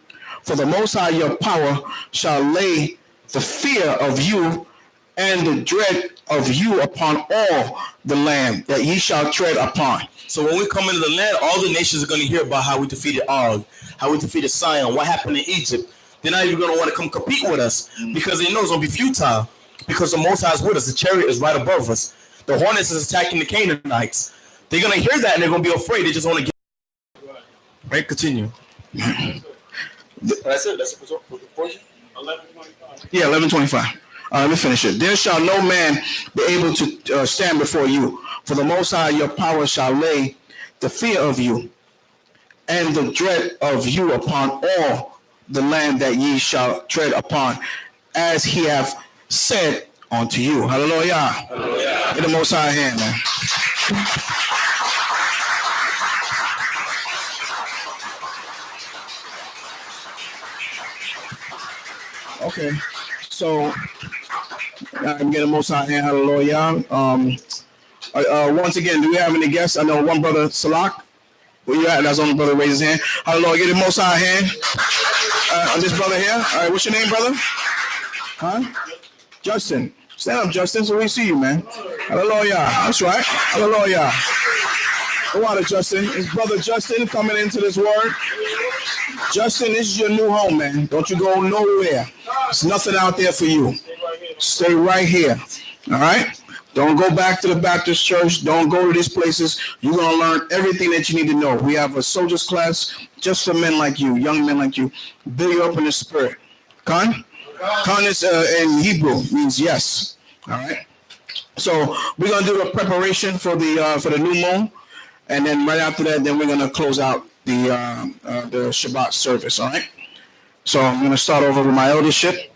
for the Most High your power shall lay the fear of you and the dread of you upon all the land that ye shall tread upon. So when we come into the land, all the nations are going to hear about how we defeated Og, how we defeated Sion, what happened in Egypt. They're not even going to want to come compete with us because they know it's going to be futile. Because the Most High is with us. The chariot is right above us. The hornets is attacking the Canaanites. They're going to hear that and they're going to be afraid. They just want to get... Right? Continue. That's it. That's it for portion? 11:25. Yeah, 11:25. Let me finish it. There shall no man be able to stand before you, for the Most High your power shall lay the fear of you and the dread of you upon all the land that ye shall tread upon, as he hath said unto you. Hallelujah. Hallelujah. In the Most High hand, man. Okay. So I'm getting most high hand. Hallelujah. Once again, do we have any guests? I know one brother, Salak. Where you at? That's the only brother raise his hand. Hallelujah. Get the most high hand. This brother here. All right. What's your name, brother? Huh? Justin. Stand up, Justin, so we see you, man. Hallelujah. That's right. Hallelujah. Go on, Justin. It's brother Justin coming into this word. Justin, this is your new home, man. Don't you go nowhere. There's nothing out there for you. Stay right here. All right? Don't go back to the Baptist church. Don't go to these places. You're going to learn everything that you need to know. We have a soldiers class just for men like you, young men like you. Build you up in the spirit. Khan? Khan is in Hebrew, means yes. All right? So we're going to do the preparation for the new moon. And then right after that, then we're going to close out the Shabbat service. All right? So I'm going to start over with my eldership.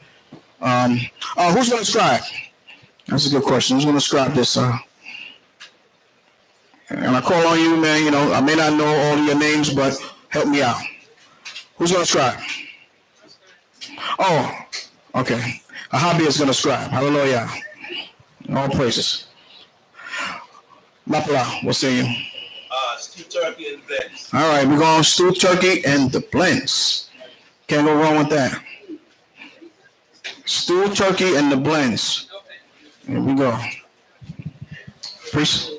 Who's going to scribe? That's a good question. Who's going to scribe this? And I call on you, man. You know, I may not know all of your names, but help me out. Who's going to scribe? Oh, okay. A hobby is going to scribe. Hallelujah. All praises. Mapala, what say you? Stew turkey and blends. All right, we're going stew turkey and the blends. Can't go wrong with that. Stew turkey and the blends. Here we go. Priest,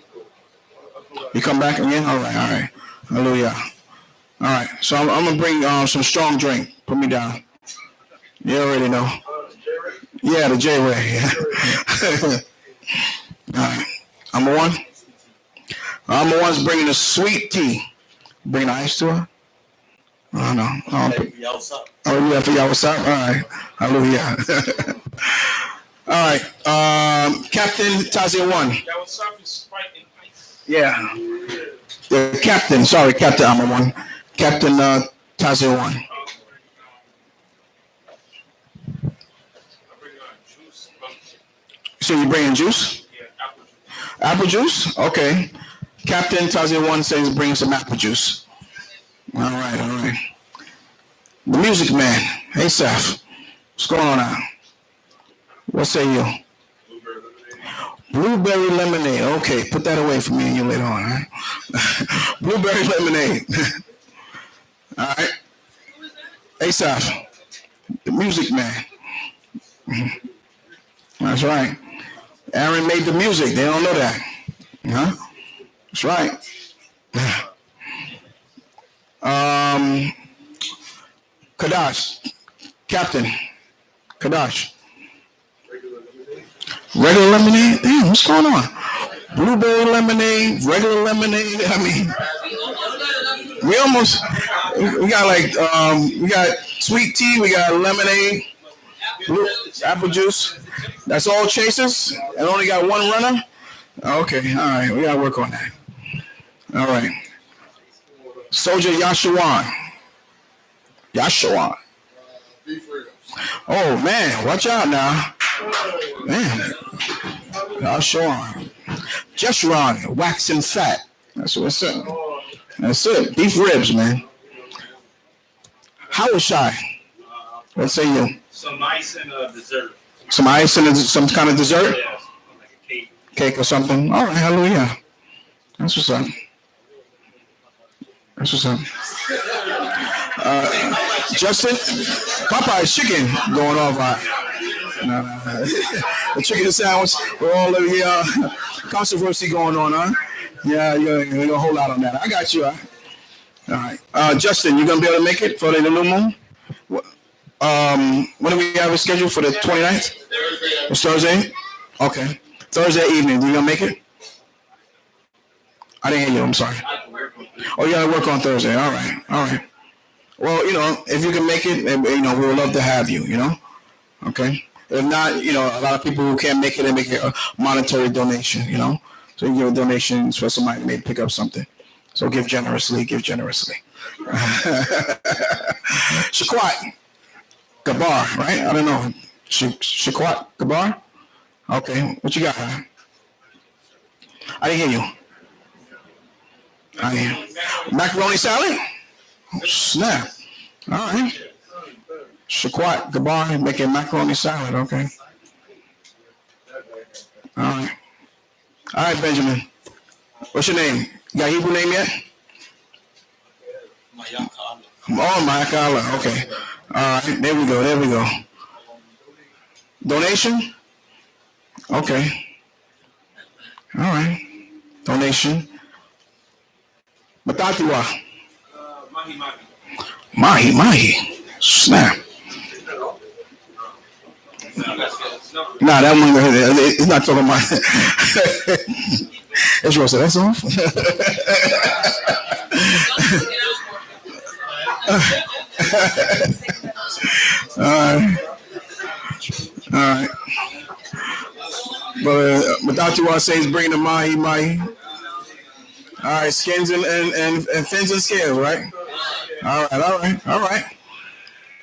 you come back again? All right. Hallelujah. All right, so I'm going to bring some strong drink. Put me down. You already know. Yeah, the J-Way. All right. I'm the one. I'm the one's bringing the sweet tea. Bring the ice to her? I don't know. Oh, yeah, for y'all, what's up? All right. Hallelujah. All right. Captain Tazia 1. Yeah. The captain. Sorry, Captain Amar 1. Captain Tazia 1. So you bringing juice? Apple juice? Okay. Captain Tazia 1 says bring some apple juice. All right. The music man. Hey, Seth. What's going on now? What say you? Blueberry lemonade. Okay, put that away for me and you later on, all right? Blueberry lemonade. All right. Hey, Seth. The music man. That's right. Aaron made the music. They don't know that. Huh? That's right. Kadash. Captain. Kadash. Regular lemonade? Damn, what's going on? Blueberry lemonade, regular lemonade. I mean, we got sweet tea, we got lemonade, apple juice. That's all chasers? And only got one runner? Okay, all right, we got to work on that. All right. Soldier Yashawan. Oh, man, watch out now. Man. Yashawan. Jeshurun, waxing fat. That's what it's saying. That's it. Beef ribs, man. How was shy? What say you? Some ice and a dessert. Some ice and some kind of dessert? Yeah, like a cake. Cake or something. All right, hallelujah. That's what's up. Justin, Popeye's chicken going off. No. The chicken sandwich. We're all over here. Controversy going on, huh? Yeah, you're going to hold out on that. I got you. All right. Justin, you going to be able to make it for the new moon? When do we have it scheduled for the 29th? It's Thursday? Okay. Thursday evening. You going to make it? I didn't hear you. I'm sorry. Oh, you got to work on Thursday. All right. Well, if you can make it, we would love to have you, Okay. If not, a lot of people who can't make it, they make a monetary donation, So you give a donation for somebody may pick up something. So give generously. Shaquat Gabar, right? I don't know. Shaquat Gabar? Okay. What you got? I didn't hear you. Macaroni salad? Oh, snap. All right. Shaquat Gabar making macaroni salad. Okay. All right. All right, Benjamin. What's your name? You got a Hebrew name yet? Oh, Mayakala. Okay. All right. There we go. There we go. Donation? Okay. All right. Donation. Matatiwa. Mahi. Snap. Nah, that one, it's not talking about. It's Rosa, that's off. All right. But Matatiwa says bring the Mahi. All right, skins and fins and scales, right? All right.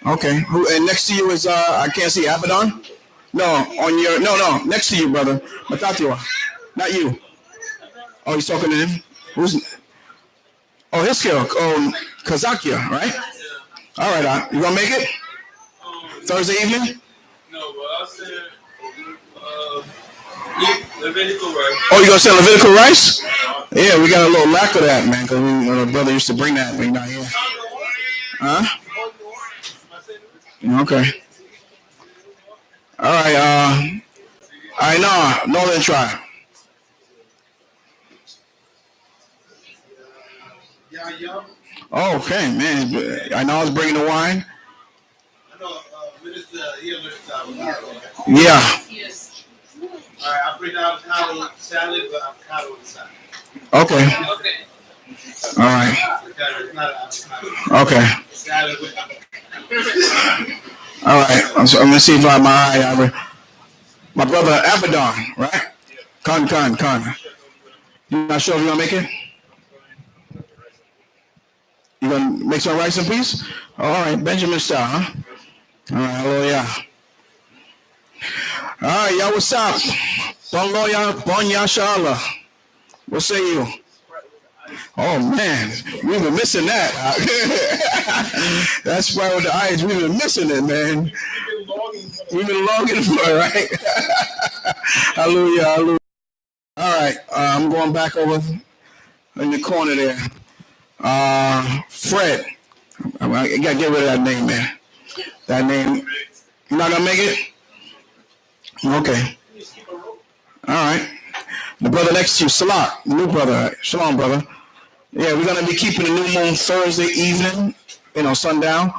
Okay. Who and next to you is I can't see Abaddon? No, on your no, next to you, brother. Matatiwa. Not you. Oh, he's talking to him? Who's his scale. Oh, Kazakia, right? All right, you gonna make it? Thursday evening? No, but I said Levitical rice. Oh, you gonna say Levitical rice? Yeah, we got a little lack of that, man, because my brother used to bring that, but he's not here. Huh? Okay. All right. I know Northern Tribe. Oh, okay, man. I know I was bringing the wine. I know, Minister, Yeah. Yes. All right, I'll bring the avocado salad, but avocado on the side. Okay. All right. It's not avocado. Okay. Salad with avocado. All right. I'm gonna see if I my brother Abaddon, right? Con. You not sure if you gonna make it? You gonna make some rice and peas? All right, Benjamin style, huh? All right, hallelujah. All right, y'all, what's up? Bon Yashala. What say you? Oh man, we've been missing that. That's why with the eyes, we've been missing it, man. We've been longing for it, right? Hallelujah. All right, I'm going back over in the corner there. Fred. I gotta get rid of that name, man. That name. You not gonna make it? Okay. All right. The brother next to you, Salah, new brother. Shalom, brother. Yeah, we're gonna be keeping the new moon Thursday evening, sundown.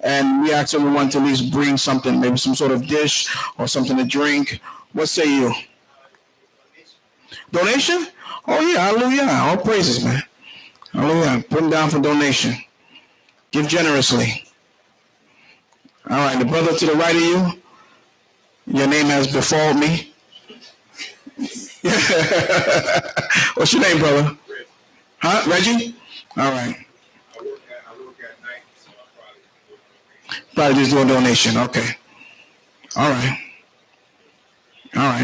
And we ask everyone to at least bring something, maybe some sort of dish or something to drink. What say you? Donation? Oh yeah, hallelujah. All praises, man. Hallelujah. Put them down for donation. Give generously. All right, the brother to the right of you, your name has befalled me. What's your name, brother? Huh? Reggie? All right. I work at night, so I'll Probably just do a donation. Okay. All right.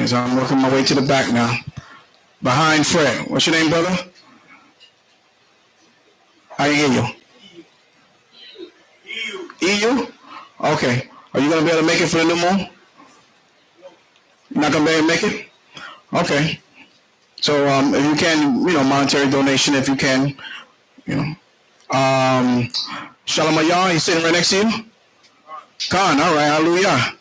So I'm working my way to the back now. Behind Fred. What's your name, brother? I didn't hear you. EU? Okay. Are you going to be able to make it for the new moon? You're not going to be able to make it? Okay. So if you can, monetary donation if you can, Shalom Ayah, he's sitting right next to you? Khan, all right, hallelujah.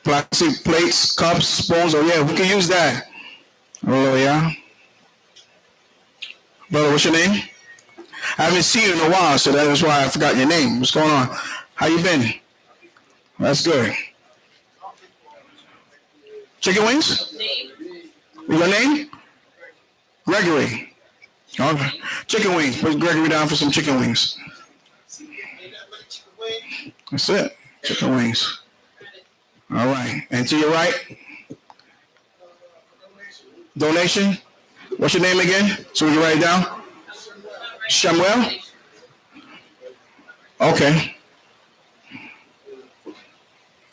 Plastic plates, cups, spoons, oh yeah, we can use that. Hallelujah. Brother, what's your name? I haven't seen you in a while, so that is why I forgot your name. What's going on? How you been? That's good. Chicken wings? Your name? Gregory. Okay. Chicken wings. Put Gregory down for some chicken wings. That's it. Chicken wings. All right. And to your right? Donation? What's your name again? So we can write it down? Samuel? Okay.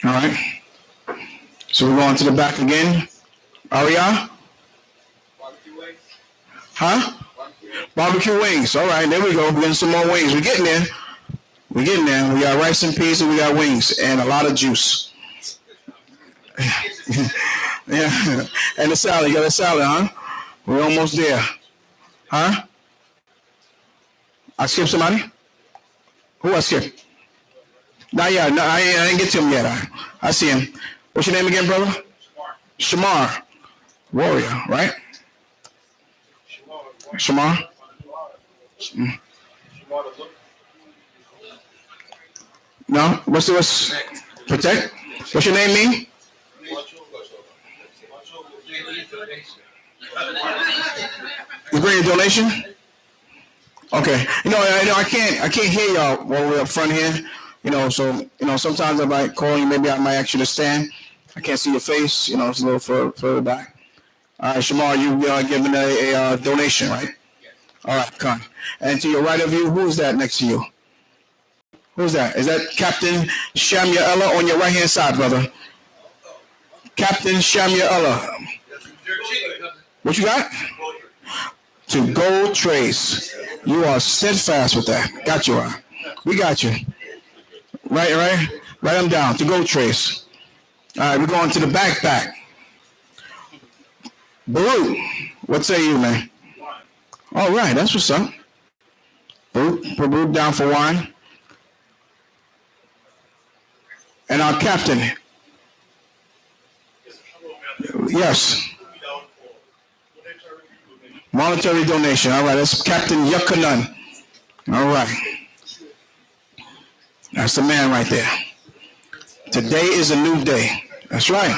All right. So we're going to the back again. Aria? Huh? Barbecue wings. All right, there we go. We're getting some more wings. We're getting there. We getting there. We got rice and peas and we got wings and a lot of juice. Yeah, and the salad. You got a salad, huh? We're almost there, huh? I skipped somebody. Who I skipped? Not yet. No, I didn't get to him yet. I see him. What's your name again, brother? Shamar. Warrior, right? Shamar. Mm. No. What's protect? What's your name mean? You bring a donation? Okay. I can't hear y'all while we're up front here. So sometimes I might call you. Maybe I might ask you to stand. I can't see your face. It's a little further back. All right, Shamar, you are giving a donation, right? All right, come on. And to your right of you, who is that next to you? Who's that? Is that Captain Shamuela on your right-hand side, brother? Captain Shamuela. What you got? To Gold Trace. You are steadfast with that. Got you. We got you. Right. Write them down. To Gold Trace. All right, we're going to the backpack. Baruch, what say you, man? All right, that's what's up. Baruch down for wine. And our captain. Yes. Monetary donation. All right, that's Captain Yuccanan. All right. That's the man right there. Today is a new day. That's right.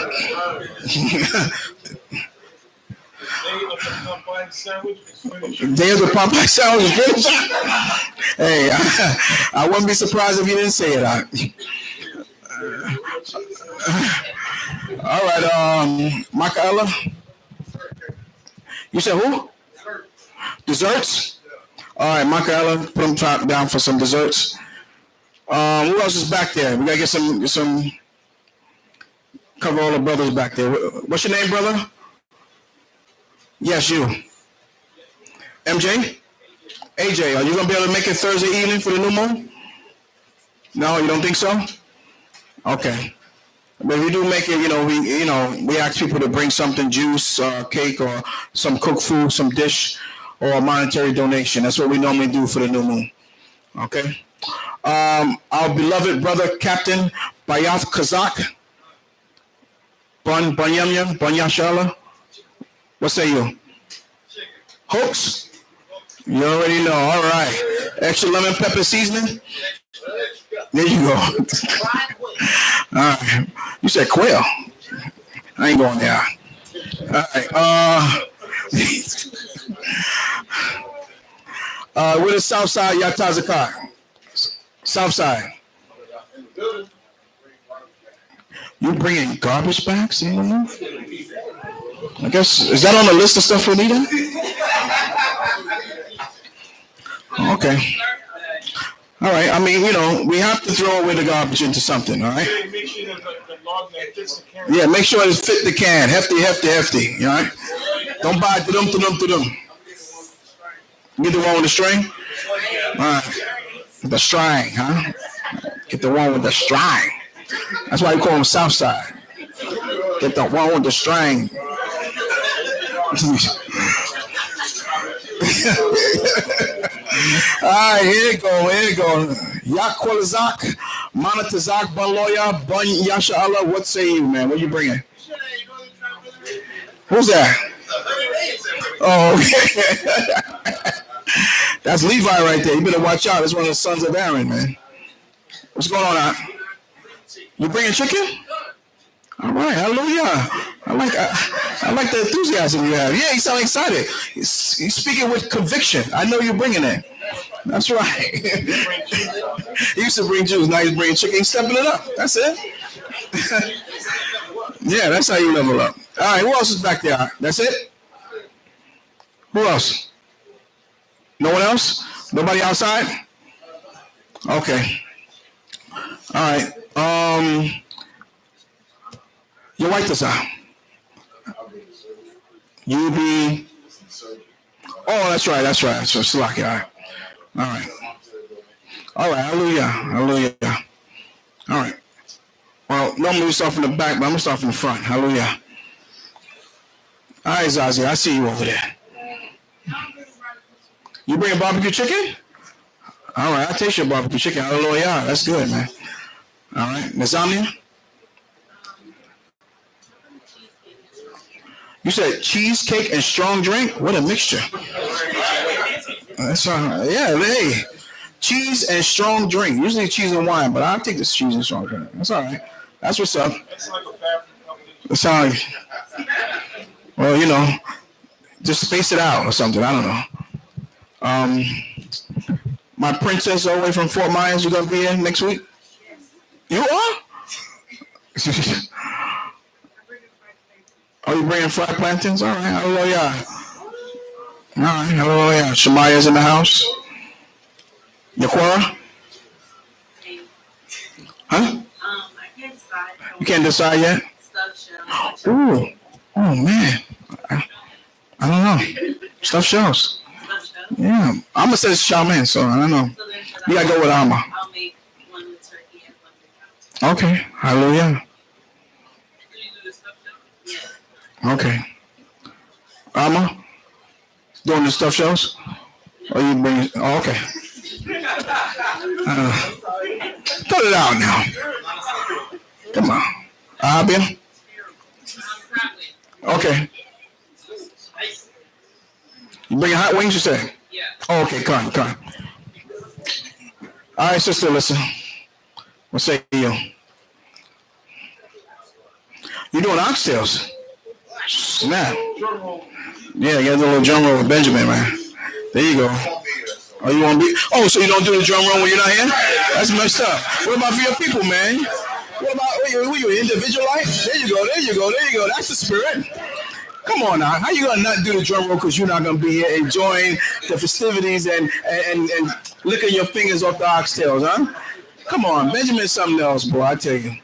The day of the Popeye sandwich is finished. Hey, I wouldn't be surprised if you didn't say it. All right, Michaela. You said who? Desserts? All right, Michaela, put them down for some desserts. Who else is back there? We gotta get some. Cover all the brothers back there. What's your name, brother? Yes, you. MJ? AJ, are you gonna be able to make it Thursday evening for the new moon? No, you don't think so? Okay. But if we do make it, we ask people to bring something, juice, cake, or some cooked food, some dish, or a monetary donation. That's what we normally do for the new moon. Okay. Our beloved brother, Captain Bayath Kazak. Banyamya, Banyashala. What say you? Hooks? You already know. All right. Extra lemon pepper seasoning? There you go. All right. You said quail. I ain't going there. All right. Where the south side, Yatazakar? South side. You bringing garbage bags? I guess, is that on the list of stuff we need? Okay. All right. I mean, we have to throw away the garbage into something, all right? Yeah, make sure it fit the can. Hefty. All right? Don't buy to them. Get the one with the string? All right. The string, huh? Get the one with the string. That's why you call them Southside. Get the one with the string. All right, here you go. Yakwalizak, Manatazak, Baloya, Bun Yasha Allah. What say you, man? What you bringing? Who's that? Oh, okay. That's Levi right there. You better watch out. That's one of the sons of Aaron, man. What's going on now? You bringing chicken? All right, hallelujah. I like the enthusiasm you have. Yeah, you sound excited. You're speaking with conviction. I know you're bringing it. That's right. He used to bring Jews. Now he's bringing chicken. He's stepping it up. That's it. Yeah, that's how you level up. All right, who else is back there? That's it? Who else? No one else? Nobody outside? Okay. All right. Your white is out. You be. Oh, that's right. So Slocky. All right. All right, hallelujah, hallelujah. All right. Well, normally we start from the back, but I'm gonna start from the front. Hallelujah. All right, Zazie, I see you over there. You bring a barbecue chicken? All right, I'll taste your barbecue chicken. Hallelujah. That's good, man. All right, Nazamia? You said cheesecake and strong drink? What a mixture. That's all right. Yeah, hey. Cheese and strong drink. Usually cheese and wine, but I'll take this cheese and strong drink. That's all right. That's what's up. That's all right. Well, just space it out or something. I don't know. My princess all the way from Fort Myers, you gonna be here next week? You are? Oh, you bringing fried plantains? All right, hallelujah. All right, hallelujah. Shemaya's in the house. Yaquara? Huh? I can't decide. You can't decide yet? Ooh. Oh man. I don't know. Stuffed shells. Yeah. I'ma say shaman, so I don't know. You gotta go with Alma. I'll make one with turkey and one without. Okay. Hallelujah. Okay. Alma? Doing the stuffed shells? Or you bring? Oh, okay. Cut it out now. Come on. Abia? Okay. You bringing hot wings, you say? Yeah. Oh, okay, come on. All right, sister, listen. What say you? You doing oxtails? Snap. Yeah, you got the little drum roll with Benjamin, man. There you go. Oh, you want to be? Oh, so you don't do the drum roll when you're not here? That's messed up. What about for your people, man? What about who you individualite? There you go. That's the spirit. Come on now. How you gonna not do the drum roll because you're not gonna be here enjoying the festivities and licking your fingers off the oxtails, huh? Come on, Benjamin's something else, boy. I tell you.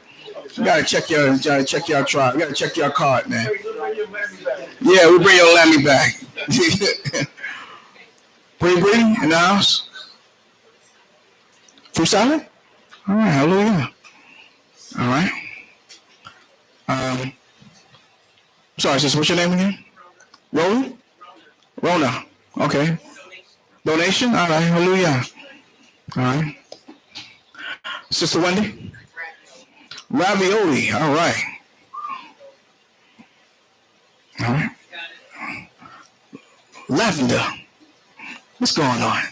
You gotta check your tribe. You gotta check your card, man. Yeah, we bring your lammy back. Bree in the house. Fruit salad? All right, hallelujah. All right. Sorry, sis, what's your name again? Rona. Okay. Donation? All right, hallelujah. All right. Sister Wendy? Ravioli. All right. All right. Lavender. What's going on?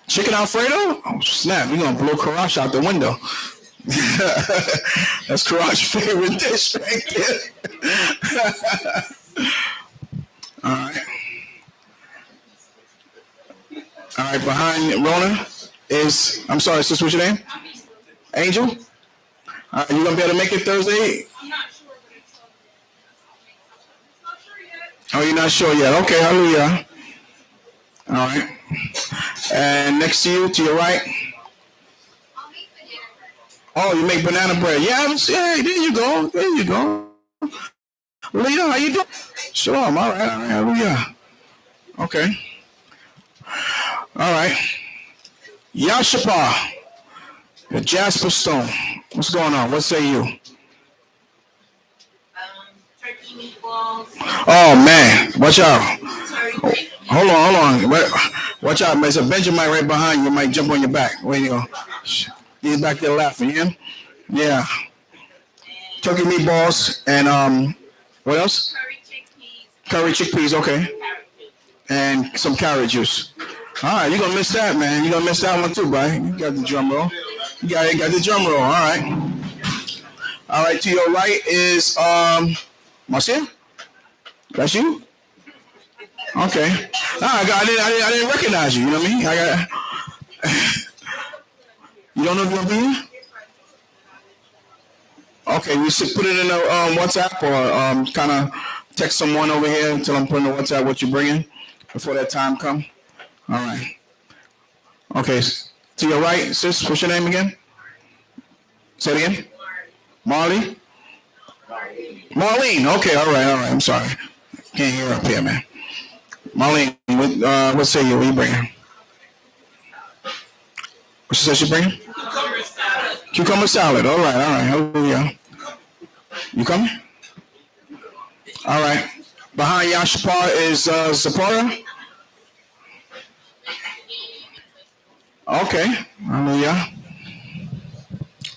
Chicken Alfredo? Oh, snap. You're going to blow Karash out the window. That's Karash's favorite dish right there. All right. All right, behind Rona is, I'm sorry, sis, what's your name? Angel? You going to be able to make it Thursday? I'm not sure, but it's not sure yet. Oh, you're not sure yet. Okay, hallelujah. All right. And next to you, to your right. Oh, you make banana bread. Yeah, there you go. Leah, how you doing? Shalom. All right. Hallelujah. Okay. All right. Yashapa, the Jasper Stone. What's going on? What say you? Turkey meatballs. Oh, man. Watch out. Turkey. Hold on. Watch out. There's a Benjamin right behind you. Might jump on your back. Where you go? He's back there laughing. You hear him? Yeah. Turkey meatballs and what else? Curry chickpeas. Okay. And some carrot juice. All right, you're gonna miss that, man. You're gonna miss that one too, bro. You got the drum roll. You got the drum roll. All right. All right. To your right is Marcia. That's you. Okay. I didn't recognize you. You know what I mean? You don't know if you're gonna be here? Okay, we should put it in the WhatsApp or kind of text someone over here and tell them put in the WhatsApp what you're bringing before that time come. All right. Okay, to your right, sis, what's your name again? Say it again. Marlene. Okay, all right. I'm sorry. Can't hear up here, man. Marlene, what say you? What are you bringing? She said she bring? Cucumber salad. All right. Hallelujah. You coming? All right. Behind Yashpa is Zipporah. Okay. Hallelujah.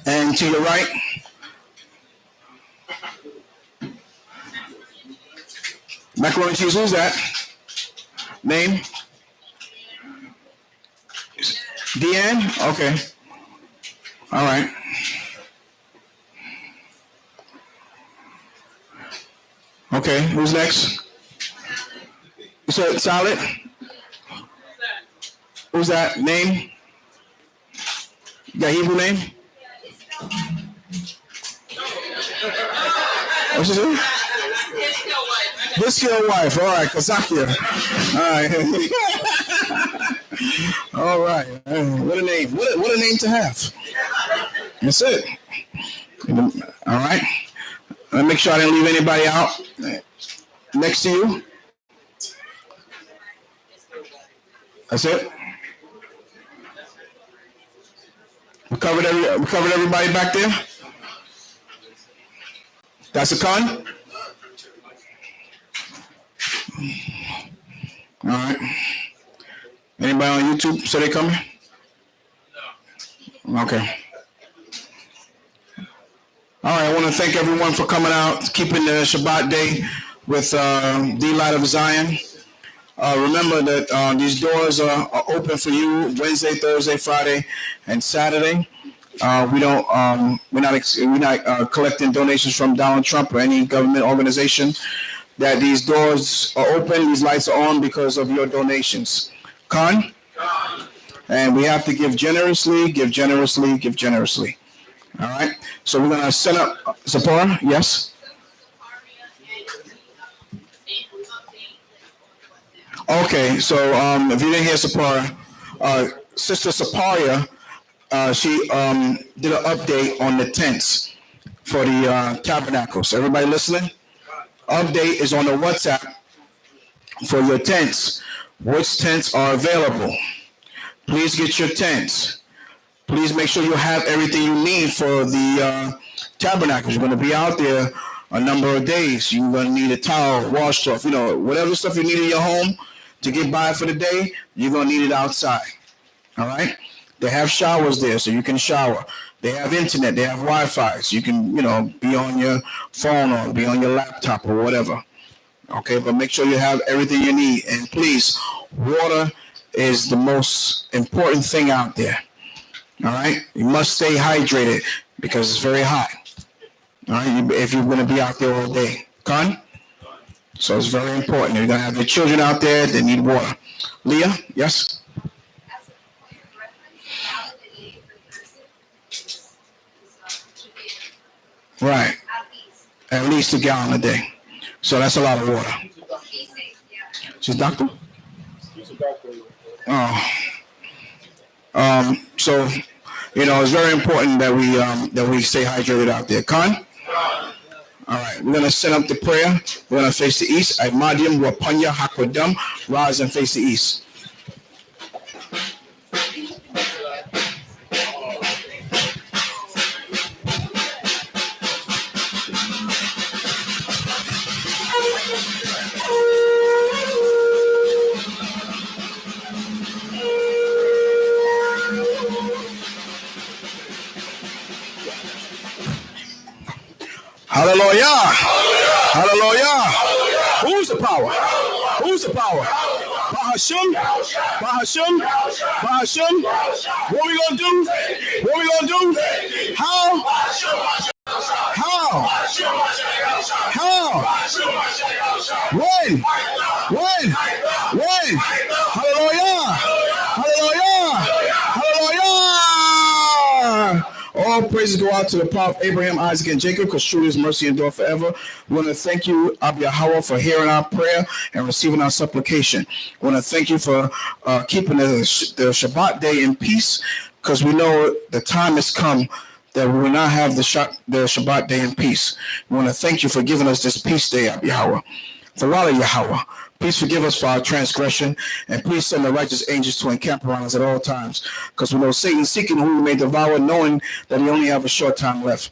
And to your right, macaroni and cheese. Who's that? Name? Deanne? Okay. All right. Okay. Who's next? You said salad? Who's that? Name? You got Hebrew name? What's his name? His wife. All right. Kazakia. All right. All right. What a name. What a name to have. That's it. All right. Let me make sure I didn't leave anybody out. Next to you. That's it. We covered everybody back there. That's a con. All right. Anybody on YouTube say they coming? No. Okay. All right. I want to thank everyone for coming out, keeping the Shabbat day with the Light of Zion. Remember that these doors are open for you Wednesday, Thursday, Friday, and Saturday. We're not collecting donations from Donald Trump or any government organization. That these doors are open, these lights are on because of your donations. Con? And we have to give generously. All right. So we're gonna set up Zipporah. Yes. Okay. So if you didn't hear Zipporah, Sister Saparia, she did an update on the tents for the tabernacles. Everybody listening? Update is on the WhatsApp for your tents. Which tents are available? Please get your tents. Please make sure you have everything you need for the tabernacles. You're going to be out there a number of days. You're going to need a towel, washcloth, whatever stuff you need in your home to get by for the day, you're going to need it outside. All right? They have showers there, so you can shower. They have internet. They have Wi-Fi, so you can, be on your phone or be on your laptop or whatever. Okay, but make sure you have everything you need. And please, water is the most important thing out there. All right? You must stay hydrated because it's very hot. All right? If you're going to be out there all day. Con? So it's very important. You're going to have your children out there that need water. Leah? Yes? Right. At least a gallon a day. So that's a lot of water. She's a doctor? Oh. So, it's very important that we stay hydrated out there. Con? All right. We're going to set up the prayer. We're going to face the east. Imadium Wapanya Hakwadam. Rise and face the east. Hallelujah. Hallelujah. Who's the power? Who's the power? Bahashim? Bahashim? Bahashim? What we gonna do? What we gonna do? How? How? How? When? When? When? Hallelujah. Hallelujah. Hallelujah. All praises go out to the power of Abraham, Isaac, and Jacob, because truly his mercy endure forever. We want to thank you, Abba Yahweh, for hearing our prayer and receiving our supplication. We want to thank you for keeping the Shabbat day in peace, because we know the time has come that we will not have the Shabbat day in peace. We want to thank you for giving us this peace day, Abba Yahweh. Tawala Yahweh, please forgive us for our transgression, and please send the righteous angels to encamp around us at all times, because we know Satan seeking who we may devour, knowing that he only have a short time left.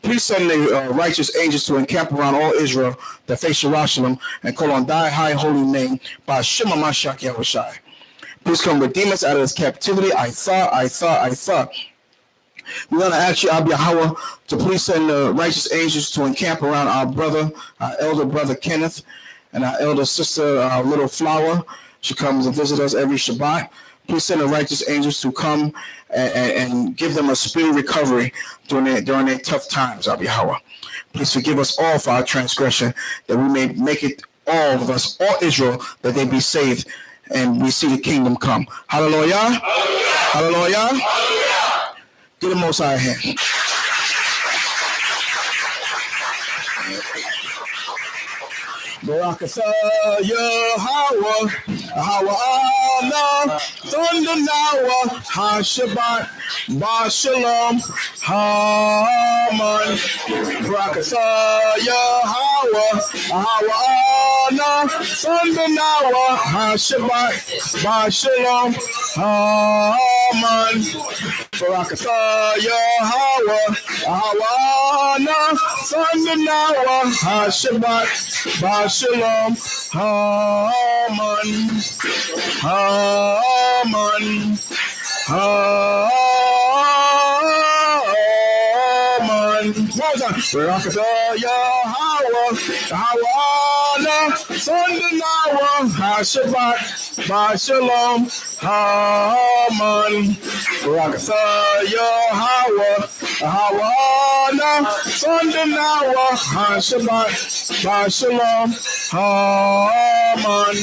Please send the righteous angels to encamp around all Israel that face Jerusalem and call on thy high holy name by Shema Mashach Yahushai. Please come redeem us out of this captivity. I thought. We're going to ask you, Abba Yahweh, to please send the righteous angels to encamp around our elder brother Kenneth, and our elder sister, Little Flower. She comes and visits us every Shabbat. Please send the righteous angels to come and give them a speedy recovery during their tough times, Abba Yahweh. Please forgive us all for our transgression, that we may make it, all of us, all Israel, that they be saved and we see the kingdom come. Hallelujah. Hallelujah. Hallelujah. Give the Most High a hand. Barakatha Yahweh, Hawa Thunder Nawa, Ha Shabbat, Ba Shalom, Haman. Barakatha Yahweh, Hawa Thunder Nawa, Ha Shabbat, Ba Shalom, Haman. Barakatha Yahweh, Hawa Thunder Nawa, Ha Shabbat, Ba Shalom, Haman, Haman, Haman. Barakatha Yahweh, Hawa Thunder Nawa, Ha Shabbat, Ba Shalom, Haman. Barakatha Yahweh, Hawa Thunder Nawa, Ha Shabbat, Ba Shalom, Haman,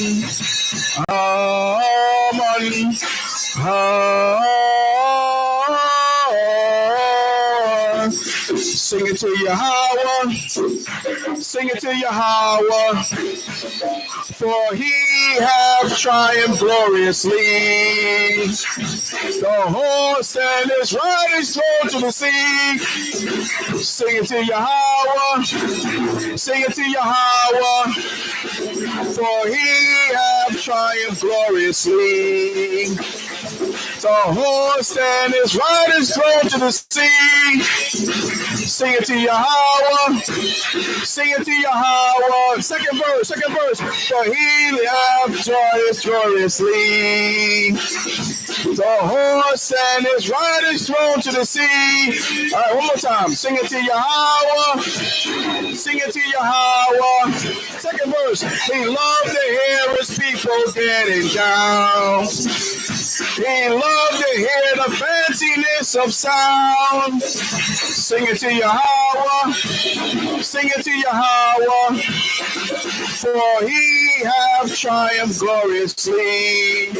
Haman, Haman. Sing it to Yahweh, sing it to Yahweh, for he hath triumphed gloriously. The horse and his riders thrown to the sea. Sing it to Yahweh, sing it to Yahweh, for he hath triumphed gloriously. The horse and his riders thrown to the sea. Sing it to Yahweh, sing it to Yahweh. Second verse, for he hath triumphed gloriously. The horse and his riders thrown to the sea. All right, one more time. Sing it to Yahweh, sing it to Yahweh. Second verse, he loved to hear his people getting down. He loved to hear the fanciness of sound. Sing it to Yahweh, sing it to Yahweh, for he hath triumphed gloriously.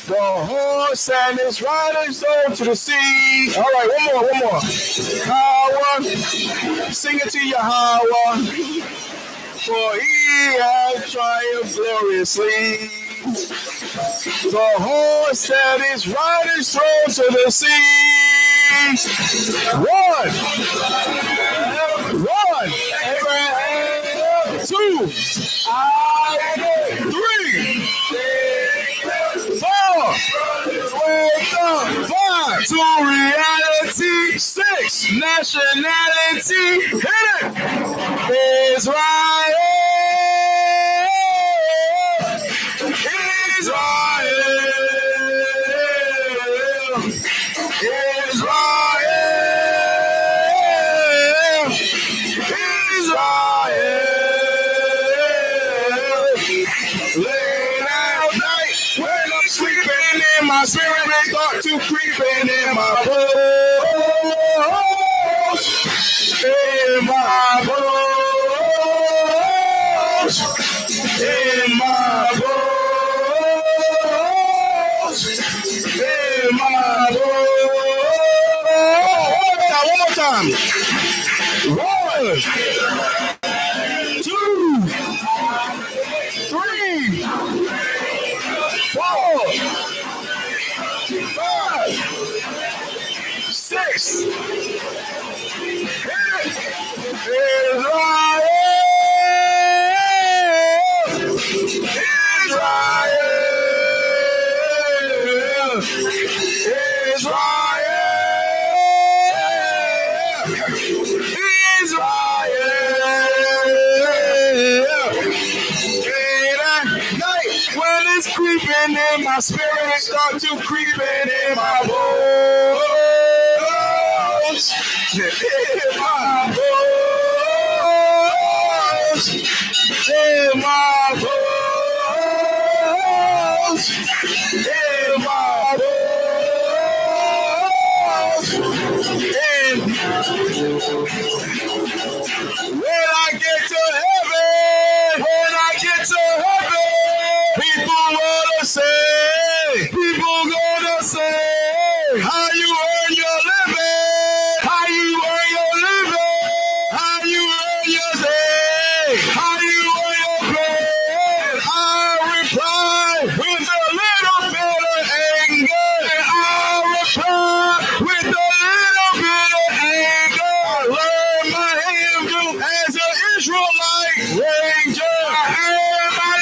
The horse and his riders thrown to the sea. All right, one more. Yahweh, sing it to Yahweh, for he hath triumphed gloriously. The horse and his riders thrown to the sea. One, 2, 3, 4, 5, to reality, 6, nationality, hit it, Israel, Israel, late at night when I'm sleeping in my spirit, they start to creeping in my bones, in my bones, in my bones, in my bones. One more time. 1, 2, 3, 4, 5, 6. Israel, and my spirit start to creeping in my bones. In my bones. In my bones. In my bones. When I get to heaven, people gonna say, how you earn your living, how you earn your living, how you earn your day, how you earn your bread. I reply with a little bit of anger, and I reply with a little bit of anger. I learned my hymn as an Israelite ranger. I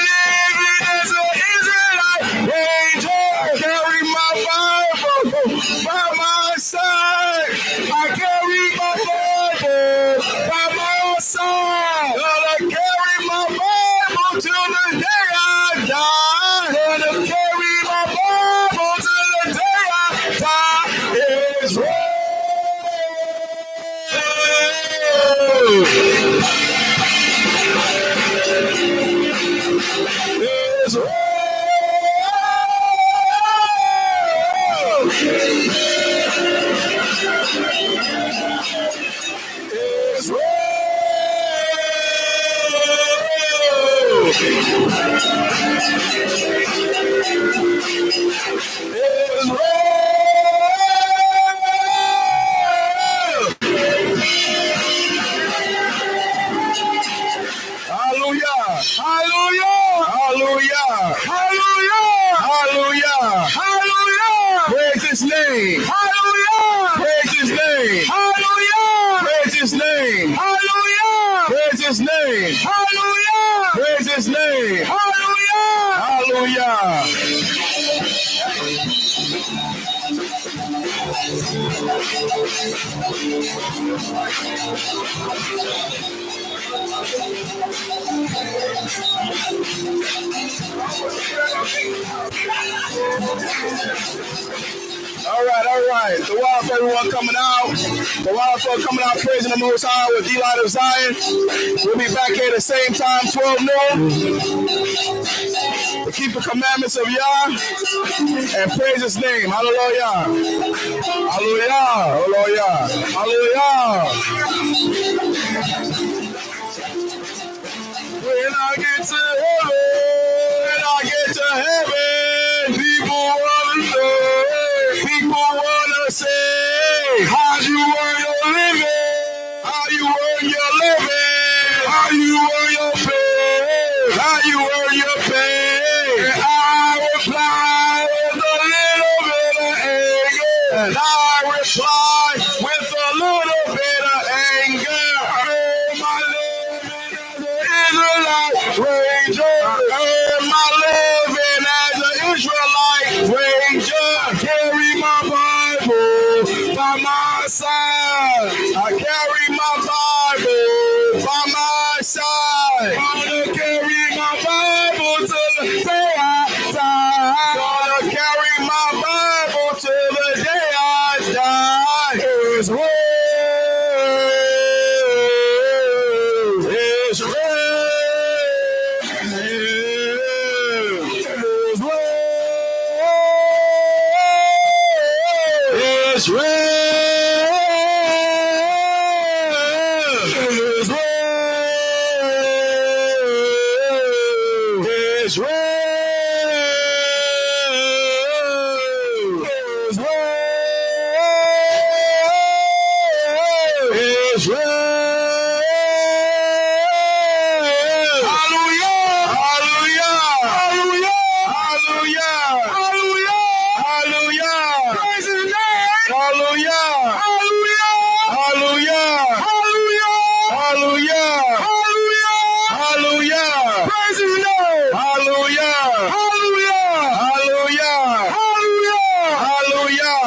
living as an Israelite ranger. I carry my Bible by my side. I carry my Bible by my side. Gonna carry my Bible till the day I die. Gonna carry my Bible till the day I die. It's real. It's real. It's real. It's real. Hallelujah. Hallelujah. Hallelujah. Hallelujah. Hallelujah. Hallelujah. Praise his name. Hallelujah. Praise his name. Hallelujah. Praise his name. Hallelujah. Praise his name. Hallelujah. Praise his name. Hallelujah. Hallelujah. All right. The wild for everyone coming out. The wild for coming out praising the Most High with D-Light of Zion. We'll be back here at the same time, 12 noon. To keep the commandments of Yah and praise his name. Hallelujah. Hallelujah. Hallelujah. Hallelujah. When I get to heaven, people wanna say, how you earn your living, how you earn your living, how you earn your pay, how you earn your pay. And I reply with a little bit of anger, and I reply with a little bit of anger. Oh, my living as an Israelite ranger. Oh, my living as an Israelite ranger. Carry my Bible by my side. I carry my Bible by my side. Gonna carry my Bible till the day I die. Gonna carry my Bible till the day I die. It's real. It's real. It's real. It's real. It's real. It's real. Hallelujah. Hallelujah. Hallelujah. Hallelujah. Hallelujah. Praise his name. Hallelujah. Hallelujah. Hallelujah. Hallelujah. Hallelujah. Hallelujah. Praise his name. Hallelujah. Hallelujah. Hallelujah. Hallelujah. Hallelujah.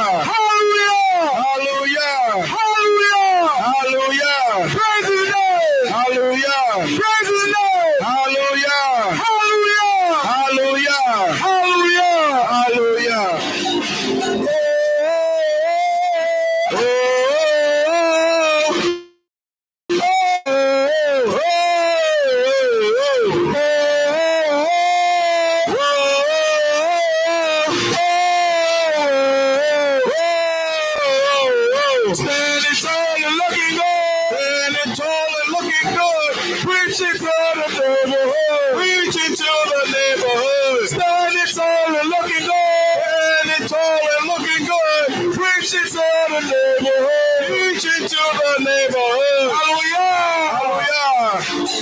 Hallelujah. Hallelujah. Praise his name. Hallelujah. Praise his name. Hallelujah. Hallelujah. Hallelujah. Hallelujah. Preaching to the neighborhood. Preaching to the neighborhood. Standing tall and looking good. Standing tall and looking good. Preaching to the neighborhood. Preaching to the neighborhood. Hallelujah. Hallelujah.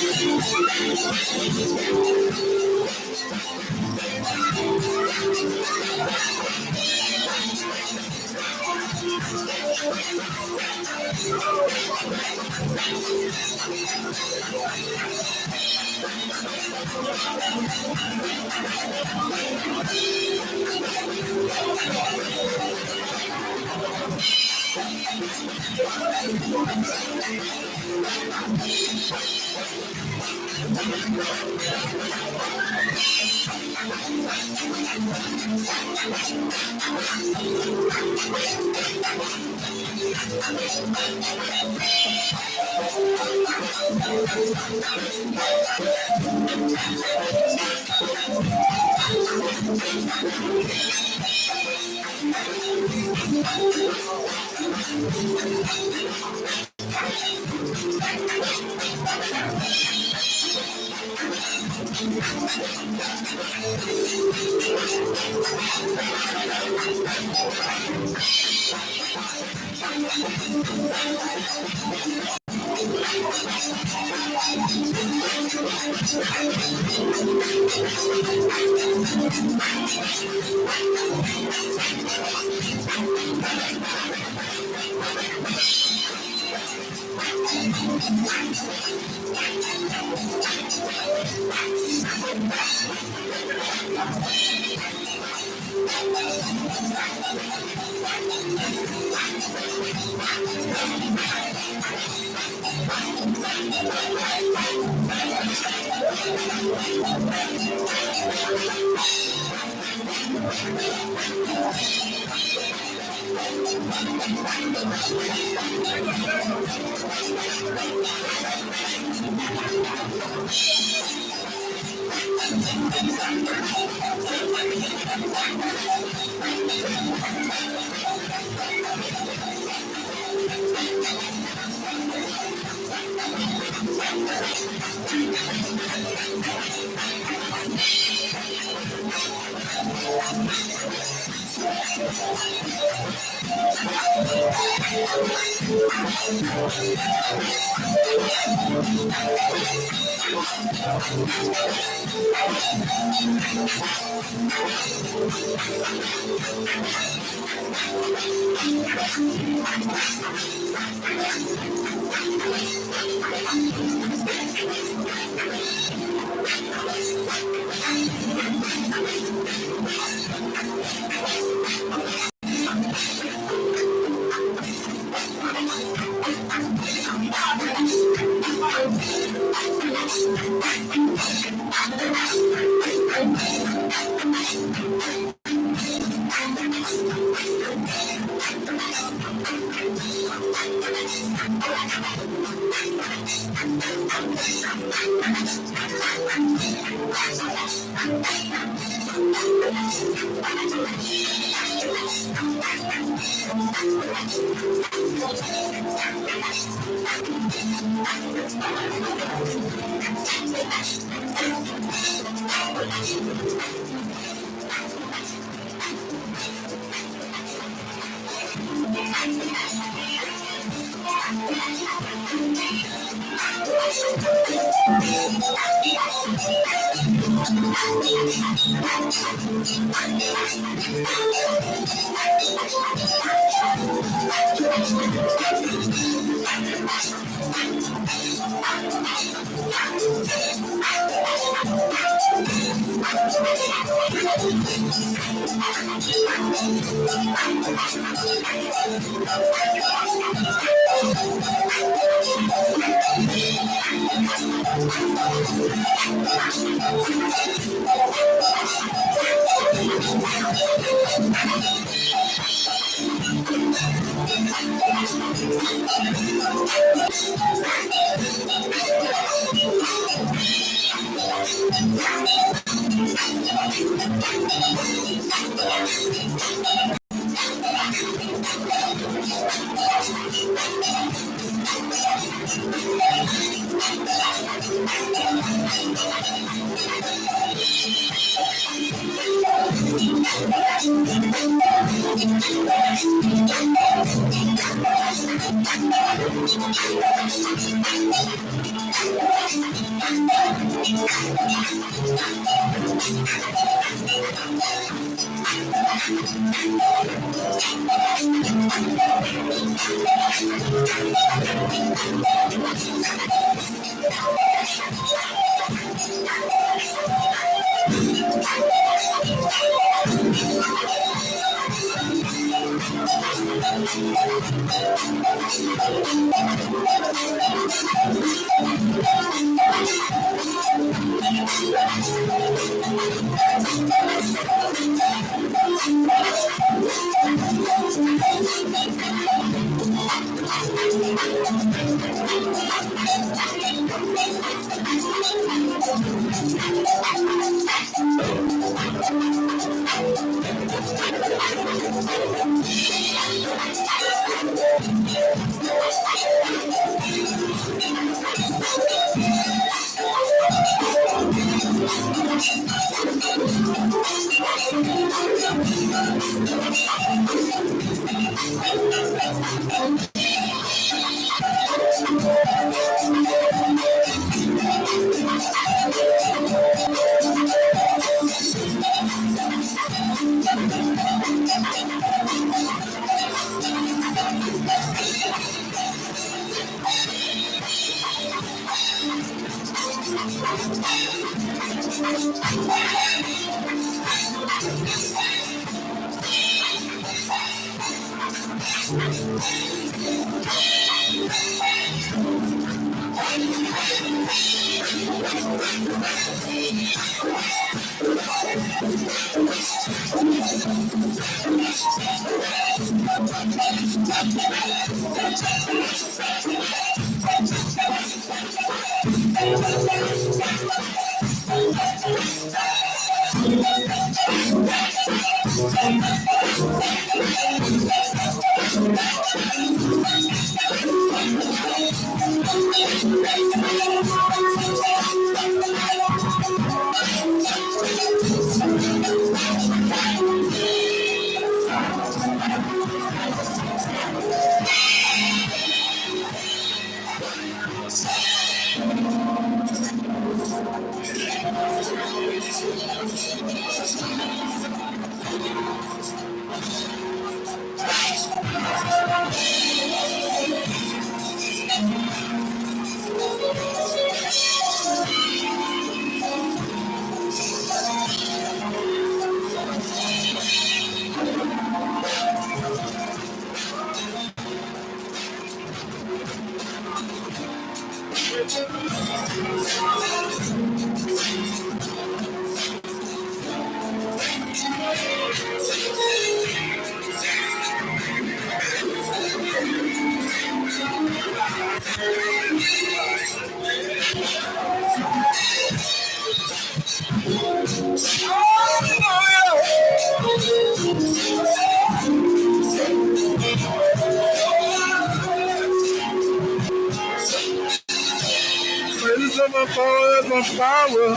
Praise of my power, my power.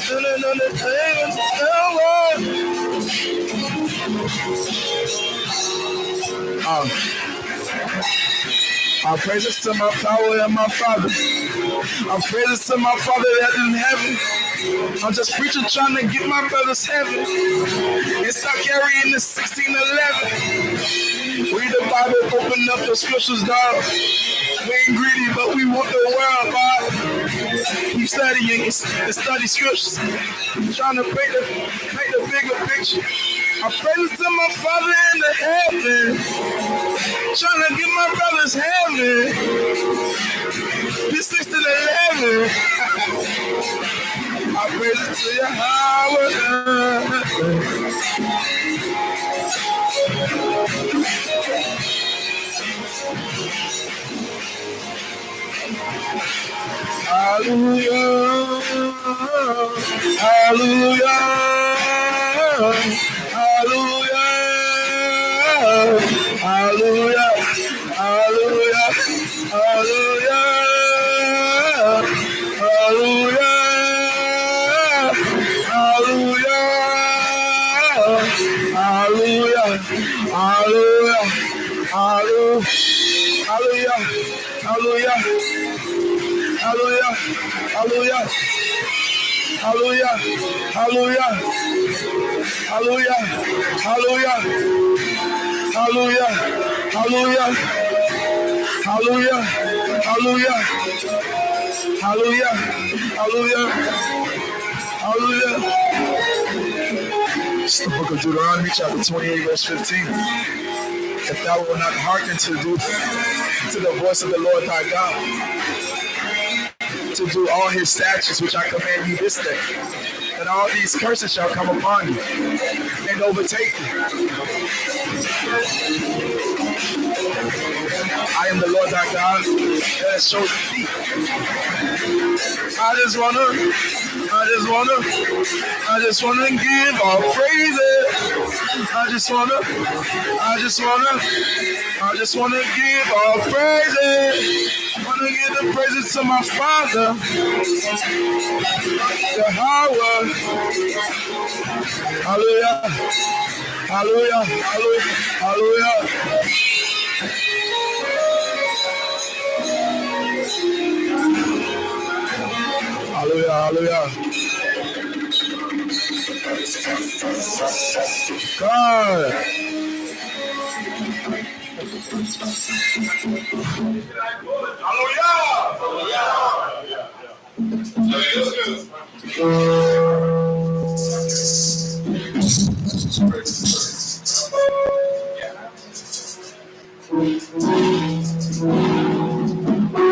Standing on the table, I'll praises to my power and my Father. I'll praises to my Father that in heaven. I'm just preaching, trying to get my brothers heaven. And stop carrying the 1611. Read the Bible, open up the scriptures, dog. We ain't greedy, but we want the world, God. Keep studying and study scriptures. Trying to paint the bigger picture. I praise to my Father in the heaven. Trying to get my brothers heaven. This 6 to 11. I praise it to Yahweh. Hallelujah, hallelujah, hallelujah, hallelujah, hallelujah, hallelujah, Hallelujah. Hallelujah. Hallelujah. Hallelujah. Hallelujah. Hallelujah. Hallelujah. Hallelujah. Hallelujah. Hallelujah. Hallelujah. Hallelujah. Hallelujah. Hallelujah. Hallelujah. Hallelujah. Hallelujah. It's the book of Deuteronomy, chapter 28, verse 15. If thou wilt not hearken to the voice of the Lord thy God, to do all his statutes which I command you this day, then all these curses shall come upon you and overtake you. I am the Lord thy God that has chosen thee. I just wanna give all praises. I just wanna give all praises. I wanna give the praises to my Father, Yahweh. Hallelujah. Hallelujah. Hallelujah. Hallelujah. Hallelujah. Hallelujah. God.